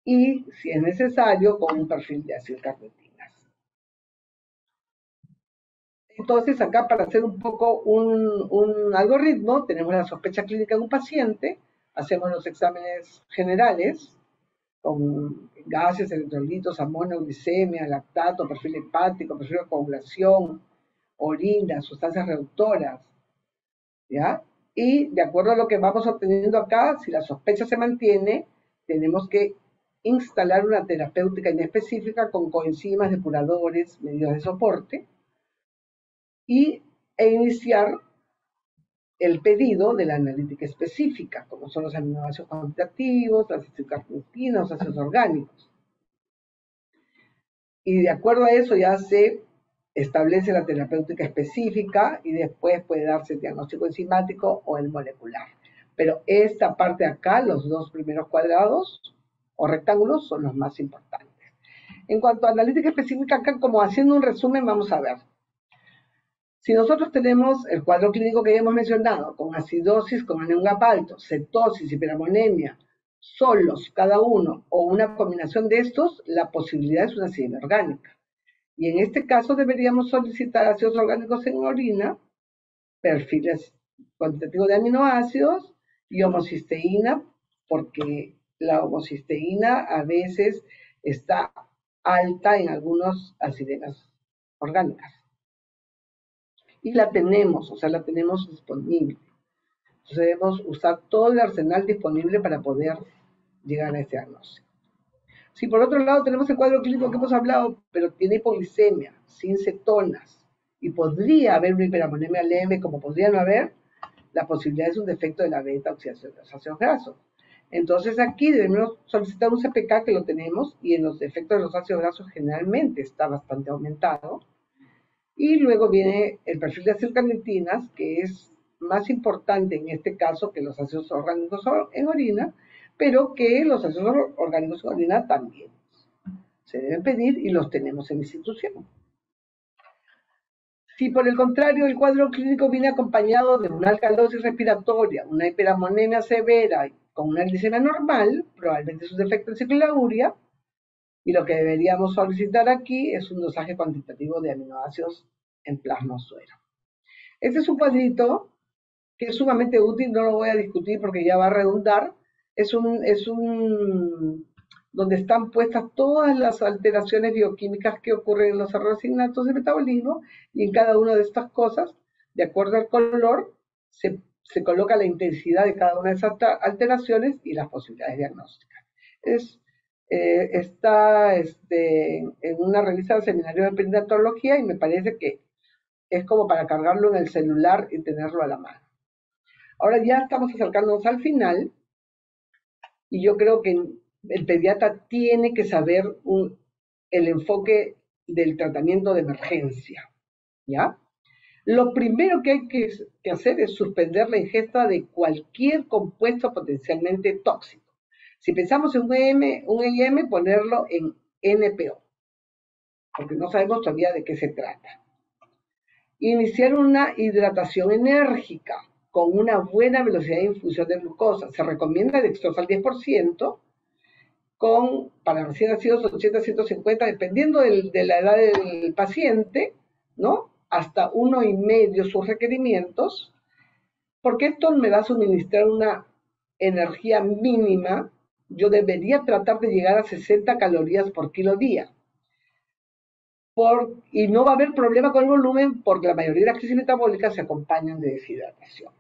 y, si es necesario, con un perfil de acilcarnitinas. Entonces acá, para hacer un poco un algoritmo, tenemos la sospecha clínica de un paciente, hacemos los exámenes generales, con gases, electrolitos, amonio, glicemia, lactato, perfil hepático, perfil de coagulación, orina, sustancias reductoras, ¿ya? Y de acuerdo a lo que vamos obteniendo acá, si la sospecha se mantiene, tenemos que instalar una terapéutica inespecífica con coenzimas, depuradores, medidas de soporte, e iniciar el pedido de la analítica específica, como son los aminoácidos cuantitativos, las acilcarnitinas, los ácidos orgánicos. Y de acuerdo a eso ya se establece la terapéutica específica y después puede darse el diagnóstico enzimático o el molecular. Pero esta parte acá, los dos primeros cuadrados o rectángulos, son los más importantes. En cuanto a analítica específica, acá, como haciendo un resumen, vamos a ver. Si nosotros tenemos el cuadro clínico que ya hemos mencionado, con acidosis, con anemia alto, cetosis, hiperamonemia, solos cada uno o una combinación de estos, la posibilidad es una acidemia orgánica. Y en este caso deberíamos solicitar ácidos orgánicos en orina, perfiles cuantitativos de aminoácidos y homocisteína, porque la homocisteína a veces está alta en algunas acidemias orgánicas. Y la tenemos, o sea, la tenemos disponible. Entonces debemos usar todo el arsenal disponible para poder llegar a este diagnóstico. Si por otro lado tenemos el cuadro clínico que hemos hablado, pero tiene hipoglicemia, sin cetonas, y podría haber una hiperamonemia leve, como podría no haber, la posibilidad es un defecto de la beta oxidación de los ácidos grasos. Entonces aquí debemos solicitar un CPK, que lo tenemos, y en los defectos de los ácidos grasos generalmente está bastante aumentado. Y luego viene el perfil de acilcarnitinas, que es más importante en este caso que los ácidos orgánicos en orina, pero que los ácidos orgánicos en orina también se deben pedir y los tenemos en la institución. Si por el contrario el cuadro clínico viene acompañado de una alcalosis respiratoria, una hiperamonemia severa con una glicemia normal, probablemente es un defecto en ciclo de la urea, y lo que deberíamos solicitar aquí es un dosaje cuantitativo de aminoácidos en plasma suero. Este es un cuadrito que es sumamente útil, no lo voy a discutir porque ya va a redundar. Es un donde están puestas todas las alteraciones bioquímicas que ocurren en los errores innatos de metabolismo, y en cada una de estas cosas, de acuerdo al color, se coloca la intensidad de cada una de esas alteraciones y las posibilidades diagnósticas. Está en una revista del Seminario de Perinatología y me parece que es como para cargarlo en el celular y tenerlo a la mano. Ahora ya estamos acercándonos al final y yo creo que el pediatra tiene que saber el enfoque del tratamiento de emergencia, ¿ya? Lo primero que hay que hacer es suspender la ingesta de cualquier compuesto potencialmente tóxico. Si pensamos en un EM, ponerlo en NPO, porque no sabemos todavía de qué se trata. Iniciar una hidratación enérgica con una buena velocidad de infusión de glucosa. Se recomienda dextrosa al 10%, para recién nacidos 80-150, dependiendo de la edad del paciente, ¿no? Hasta 1,5 sus requerimientos, porque esto me va a suministrar una energía mínima yo debería tratar de llegar a 60 calorías por kilo día. Y no va a haber problema con el volumen porque la mayoría de las crisis metabólicas se acompañan de deshidratación.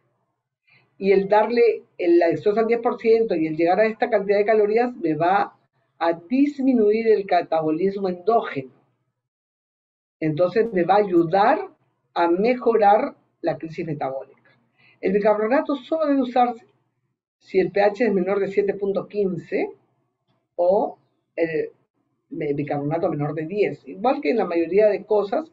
Y el darle la dextrosa al 10% y el llegar a esta cantidad de calorías me va a disminuir el catabolismo endógeno. Entonces me va a ayudar a mejorar la crisis metabólica. El bicarbonato solo debe usarse si el pH es menor de 7.15 o el bicarbonato menor de 10, igual que en la mayoría de cosas,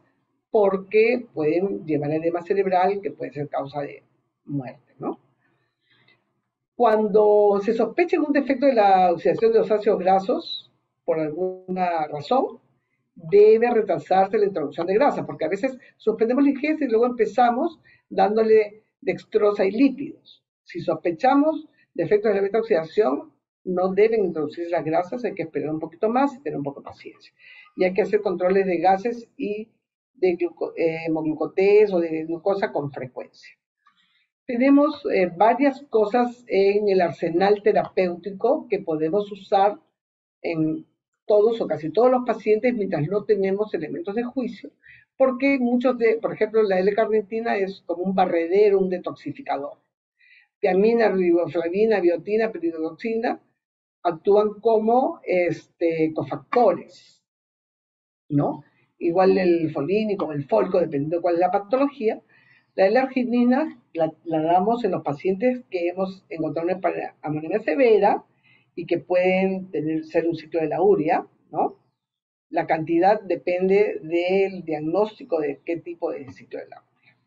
porque pueden llevar a edema cerebral que puede ser causa de muerte, ¿no? Cuando se sospecha un defecto de la oxidación de los ácidos grasos, por alguna razón, debe retrasarse la introducción de grasa, porque a veces suspendemos la ingesta y luego empezamos dándole dextrosa y lípidos. Si sospechamos defectos de la beta oxidación, no deben introducirse las grasas, hay que esperar un poquito más y tener un poco de paciencia. Y hay que hacer controles de gases y de hemoglucotés o de glucosa con frecuencia. Tenemos varias cosas en el arsenal terapéutico que podemos usar en todos o casi todos los pacientes mientras no tenemos elementos de juicio, porque por ejemplo, la L-carnitina es como un barredero, un detoxificador. Tiamina, riboflavina, biotina, piridoxina actúan como cofactores, ¿no? Igual el folínico, el folco, dependiendo de cuál es la patología. La L-arginina la damos en los pacientes que hemos encontrado una amonemia severa y que pueden ser un ciclo de la urea, ¿no? La cantidad depende del diagnóstico de qué tipo de ciclo de la urea.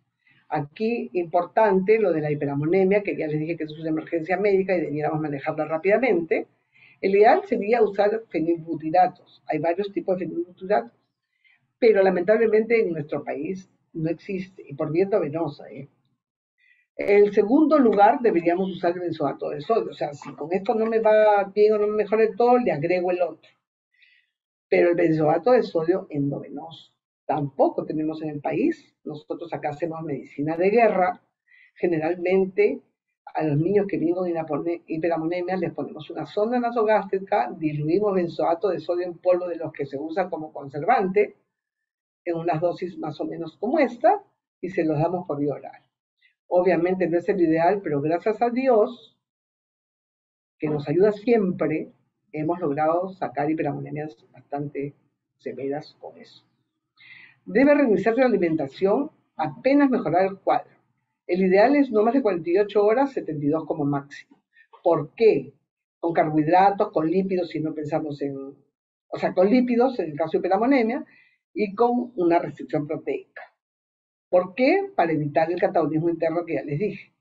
Aquí, importante, lo de la hiperamonemia, que ya les dije que es una emergencia médica y debiéramos manejarla rápidamente. El ideal sería usar fenilbutiratos. Hay varios tipos de fenilbutiratos, pero lamentablemente en nuestro país no existe, y por viento venosa. En segundo lugar, deberíamos usar el benzoato de sodio. O sea, si con esto no me va bien o no me mejora el todo, le agrego el otro. Pero el benzoato de sodio endovenoso tampoco tenemos en el país. Nosotros acá hacemos medicina de guerra. Generalmente a los niños que viven con hiperamonemia les ponemos una sonda nasogástrica, diluimos benzoato de sodio en polvo de los que se usan como conservante, en unas dosis más o menos como esta, y se los damos por vía oral. Obviamente no es el ideal, pero gracias a Dios, que nos ayuda siempre, hemos logrado sacar hiperamonemias bastante severas con eso. Debe reiniciarse la alimentación apenas mejorar el cuadro. El ideal es no más de 48 horas, 72 como máximo. ¿Por qué? Con carbohidratos, con lípidos, si no pensamos con lípidos en el caso de hiperamonemia, y con una restricción proteica. ¿Por qué? Para evitar el catabolismo interno que ya les dije.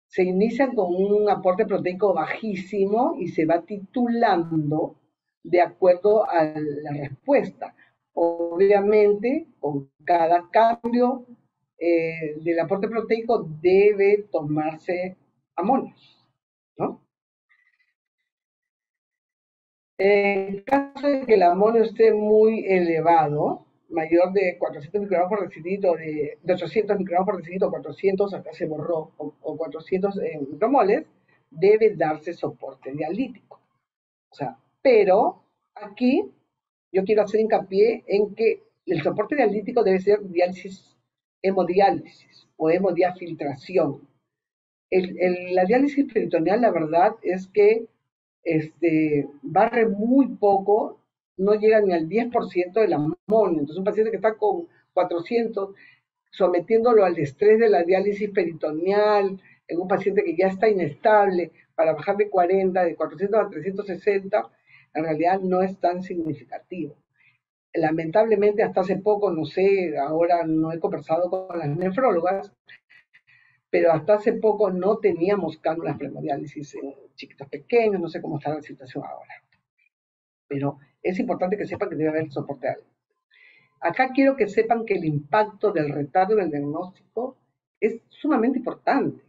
Se inicia con un aporte proteico bajísimo y se va titulando de acuerdo a la respuesta. Obviamente, con cada cambio del aporte proteico debe tomarse amonios, ¿no? En caso de que el amonio esté muy elevado, mayor de 400 microgramos por decilitro, de 800 microgramos por decilitro, 400, acá se borró, o 400 micromoles, debe darse soporte dialítico. O sea, pero aquí yo quiero hacer hincapié en que el soporte dialítico debe ser diálisis, hemodiálisis o hemodiafiltración. La diálisis peritoneal, la verdad es que barre muy poco, no llega ni al 10% del amonio. Entonces, un paciente que está con 400, sometiéndolo al estrés de la diálisis peritoneal, en un paciente que ya está inestable, para bajar de 40, de 400 a 360, en realidad no es tan significativo. Lamentablemente, hasta hace poco, no sé, ahora no he conversado con las nefrólogas, pero hasta hace poco no teníamos cánulas para hemodiálisis en chiquitos pequeños, no sé cómo está la situación ahora. Pero es importante que sepan que debe haber soporte alto. Acá quiero que sepan que el impacto del retardo en el diagnóstico es sumamente importante.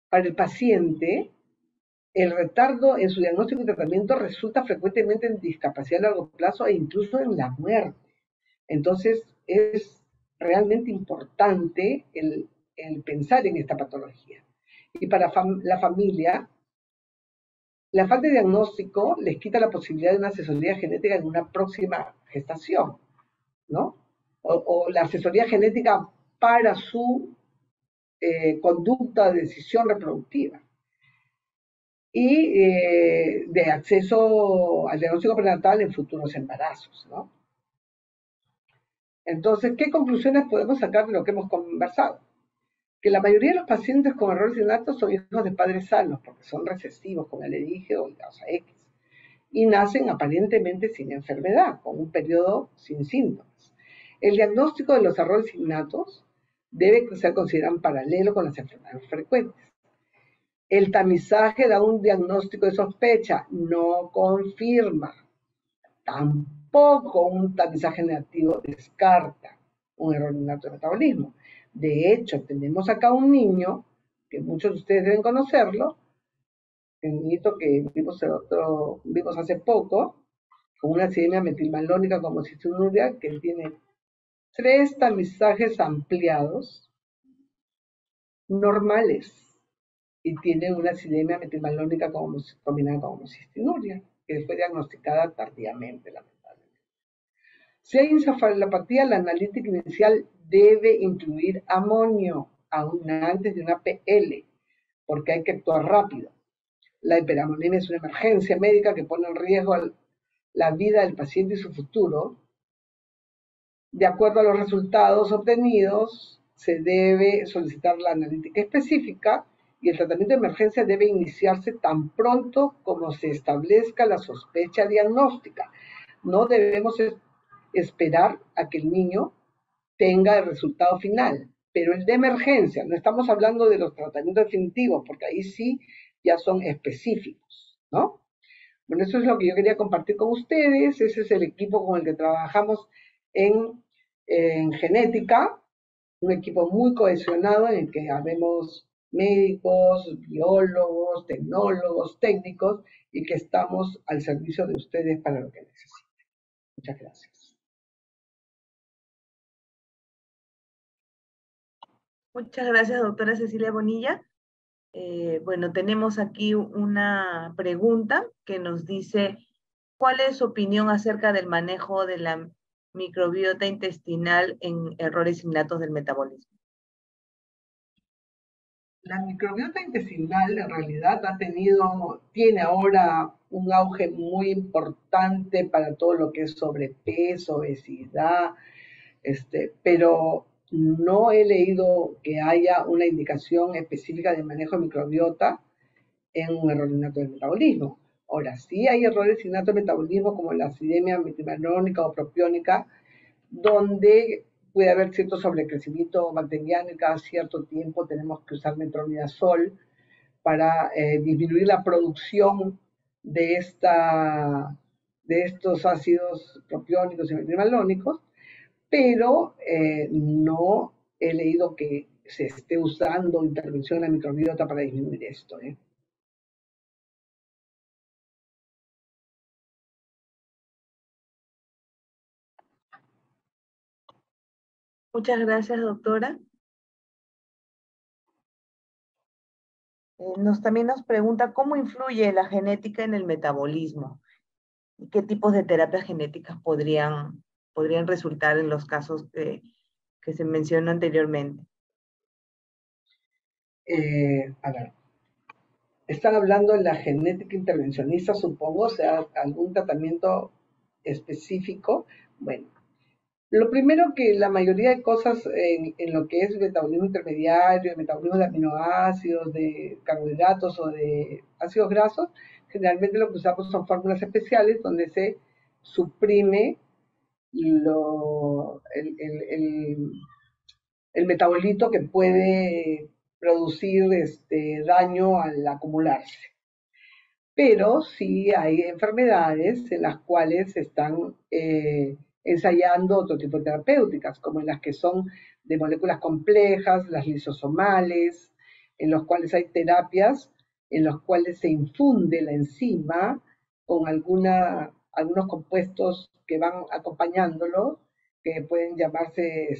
Para el paciente, el retardo en su diagnóstico y tratamiento resulta frecuentemente en discapacidad a largo plazo e incluso en la muerte. Entonces, es realmente importante el pensar en esta patología. Y para la familia, La falta de diagnóstico les quita la posibilidad de una asesoría genética en una próxima gestación, ¿no? O la asesoría genética para su conducta de decisión reproductiva y de acceso al diagnóstico prenatal en futuros embarazos, ¿no? Entonces, ¿qué conclusiones podemos sacar de lo que hemos conversado? Que la mayoría de los pacientes con errores innatos son hijos de padres sanos, porque son recesivos, como ya le dije, o sea, X, y nacen aparentemente sin enfermedad, con un periodo sin síntomas. El diagnóstico de los errores innatos debe ser considerado en paralelo con las enfermedades frecuentes. El tamizaje da un diagnóstico de sospecha, no confirma. Tampoco un tamizaje negativo descarta un error innato de metabolismo. De hecho, tenemos acá un niño, que muchos de ustedes deben conocerlo, el niñito que vimos hace poco, con una acidemia metilmalónica como cistinuria, que tiene 3 tamizajes ampliados normales y tiene una acidemia metilmalónica combinada con homocistinuria, que fue diagnosticada tardíamente, lamentablemente. Si hay encefalopatía, la analítica inicial debe incluir amonio, aún antes de una PL, porque hay que actuar rápido. La hiperamonemia es una emergencia médica que pone en riesgo la vida del paciente y su futuro. De acuerdo a los resultados obtenidos, se debe solicitar la analítica específica y el tratamiento de emergencia debe iniciarse tan pronto como se establezca la sospecha diagnóstica. No debemos esperar a que el niño tenga el resultado final, pero el de emergencia, no estamos hablando de los tratamientos definitivos, porque ahí sí ya son específicos, ¿no? Bueno, eso es lo que yo quería compartir con ustedes. Ese es el equipo con el que trabajamos en genética, un equipo muy cohesionado en el que habemos médicos, biólogos, tecnólogos, técnicos y que estamos al servicio de ustedes para lo que necesiten. Muchas gracias. Muchas gracias, doctora Cecilia Bonilla. Bueno, tenemos aquí una pregunta que nos dice, ¿cuál es su opinión acerca del manejo de la microbiota intestinal en errores innatos del metabolismo? La microbiota intestinal en realidad tiene ahora un auge muy importante para todo lo que es sobrepeso, obesidad, pero no he leído que haya una indicación específica de manejo de microbiota en un error innato del metabolismo. Ahora, sí hay errores innatos del metabolismo como la acidemia metilmalónica o propiónica, donde puede haber cierto sobrecrecimiento bacteriano y cada cierto tiempo tenemos que usar metronidazol para disminuir la producción de, de estos ácidos propiónicos y metilmalónicos, pero no he leído que se esté usando intervención en la microbiota para disminuir esto. Muchas gracias, doctora. También nos pregunta cómo influye la genética en el metabolismo y qué tipos de terapias genéticas podrían resultar en los casos que se mencionó anteriormente. A ver, están hablando de la genética intervencionista, supongo, o sea, algún tratamiento específico. Bueno, lo primero que la mayoría de cosas en lo que es metabolismo intermediario, metabolismo de aminoácidos, de carbohidratos o de ácidos grasos, generalmente lo que usamos son fórmulas especiales donde se suprime el metabolito que puede producir daño al acumularse. Pero sí hay enfermedades en las cuales se están ensayando otro tipo de terapéuticas, como en las que son de moléculas complejas, las lisosomales, en los cuales hay terapias en los cuales se infunde la enzima con algunos compuestos que van acompañándolo, que pueden llamarse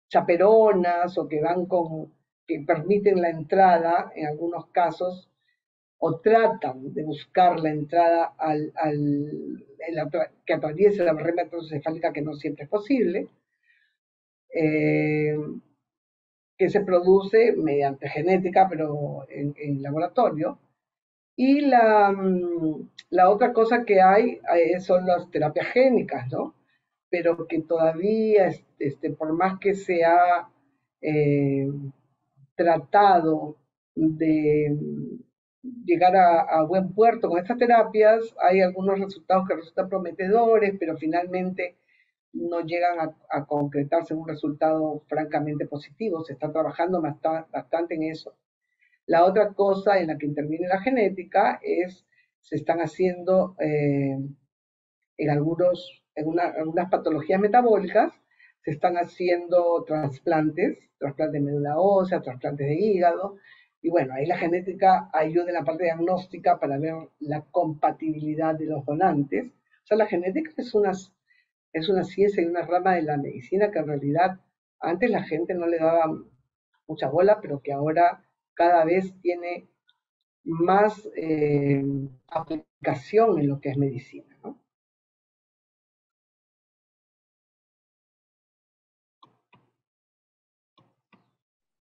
chaperonas o que van que permiten la entrada, en algunos casos, o tratan de buscar la entrada que atraviese la barrera hematoencefálica, que no siempre es posible, que se produce mediante genética, pero en laboratorio. Y la otra cosa que hay son las terapias génicas, ¿no? Pero que todavía, por más que se ha tratado de llegar a buen puerto con estas terapias, hay algunos resultados que resultan prometedores, pero finalmente no llegan a concretarse en un resultado francamente positivo. Se está trabajando bastante en eso. La otra cosa en la que interviene la genética es, se están haciendo en algunas patologías metabólicas, se están haciendo trasplantes de médula ósea, trasplantes de hígado, y bueno, ahí la genética ayuda en la parte diagnóstica para ver la compatibilidad de los donantes. O sea, la genética es una ciencia y una rama de la medicina que en realidad antes la gente no le daba mucha bola, pero que ahora cada vez tiene más aplicación en lo que es medicina, ¿no?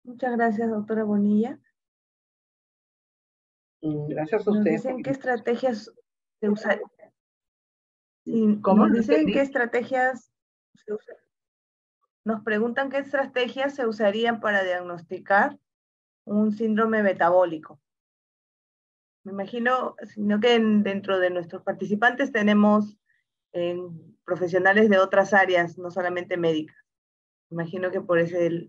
Muchas gracias, doctora Bonilla. Gracias a Nos ustedes. dicen qué estrategias se usan. ¿Cómo? Nos dicen qué estrategias se usan. Nos preguntan qué estrategias se usarían para diagnosticar un síndrome metabólico. Me imagino, sino que dentro de nuestros participantes tenemos profesionales de otras áreas, no solamente médicas. Me imagino que por ese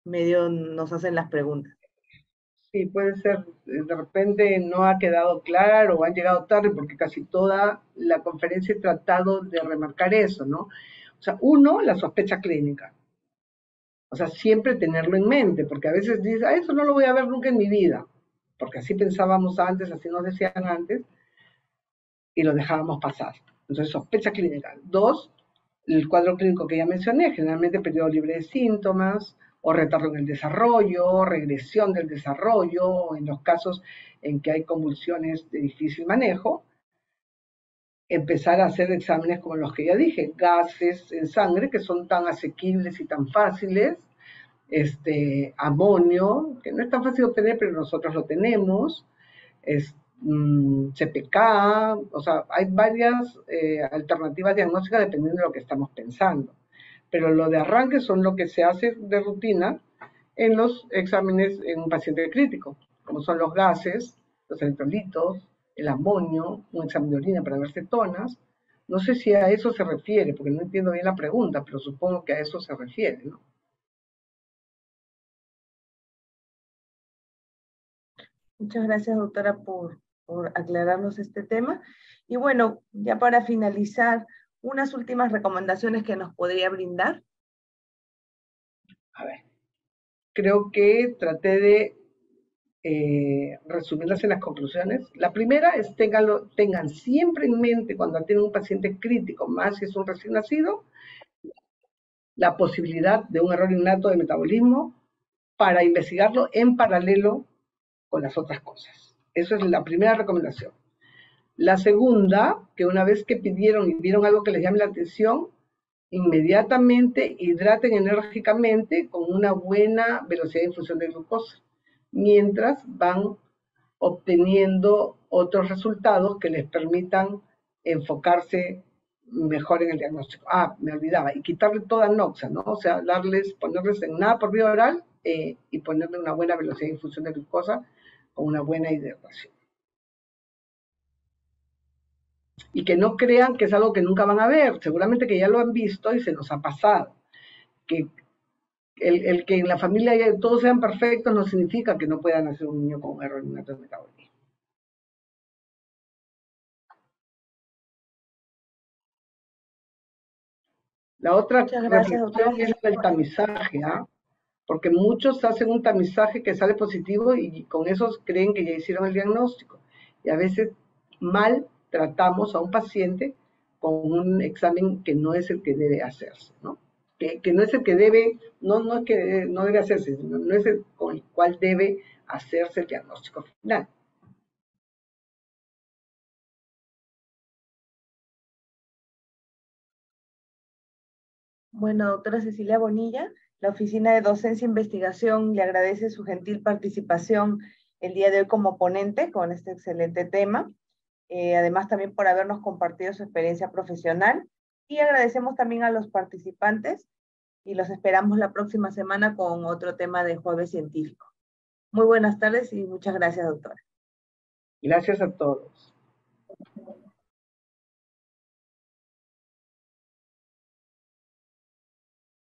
medio nos hacen las preguntas. Sí, puede ser, de repente no ha quedado claro o han llegado tarde, porque casi toda la conferencia he tratado de remarcar eso, ¿no? O sea, uno, la sospecha clínica. O sea, siempre tenerlo en mente, porque a veces dices, eso no lo voy a ver nunca en mi vida, porque así pensábamos antes, así nos decían antes, y lo dejábamos pasar. Entonces, sospecha clínica. Dos, el cuadro clínico que ya mencioné, generalmente periodo libre de síntomas, o retardo en el desarrollo, regresión del desarrollo, en los casos en que hay convulsiones de difícil manejo, empezar a hacer exámenes como los que ya dije, gases en sangre, que son tan asequibles y tan fáciles, amonio, que no es tan fácil de obtener, pero nosotros lo tenemos, CPK, o sea, hay varias alternativas diagnósticas dependiendo de lo que estamos pensando. Pero lo de arranque son lo que se hace de rutina en los exámenes en un paciente crítico, como son los gases, los electrolitos, el amonio, un examen de orina para ver cetonas. No sé si a eso se refiere, porque no entiendo bien la pregunta, pero supongo que a eso se refiere, ¿no? Muchas gracias, doctora, por aclararnos este tema. Y bueno, ya para finalizar, unas últimas recomendaciones que nos podría brindar. A ver, creo que traté de resumirlas en las conclusiones. La primera es tengan siempre en mente cuando tienen un paciente crítico, más si es un recién nacido, la posibilidad de un error innato de metabolismo para investigarlo en paralelo con las otras cosas. Eso es la primera recomendación. La segunda, que una vez que pidieron y vieron algo que les llame la atención, inmediatamente hidraten enérgicamente con una buena velocidad de infusión de glucosa, mientras van obteniendo otros resultados que les permitan enfocarse mejor en el diagnóstico. Ah, me olvidaba, y quitarle toda noxa, ¿no? O sea, ponerles en nada por vía oral y ponerle una buena velocidad de infusión de glucosa con una buena hidratación. Y que no crean que es algo que nunca van a ver, seguramente que ya lo han visto y se nos ha pasado. Que el que en la familia todos sean perfectos no significa que no puedan hacer un niño con un error innato de metabolismo. La otra reflexión es el tamizaje, ¿ah? Porque muchos hacen un tamizaje que sale positivo y con eso creen que ya hicieron el diagnóstico. Y a veces mal tratamos a un paciente con un examen que no es el que debe hacerse, ¿no? Que no es el que debe, no es que no debe hacerse, no es el con el cual debe hacerse el diagnóstico final. Bueno, doctora Cecilia Bonilla, la Oficina de Docencia e Investigación le agradece su gentil participación el día de hoy como ponente con este excelente tema. Además también por habernos compartido su experiencia profesional, y agradecemos también a los participantes y los esperamos la próxima semana con otro tema de Jueves Científico. Muy buenas tardes y muchas gracias, doctora. Gracias a todos.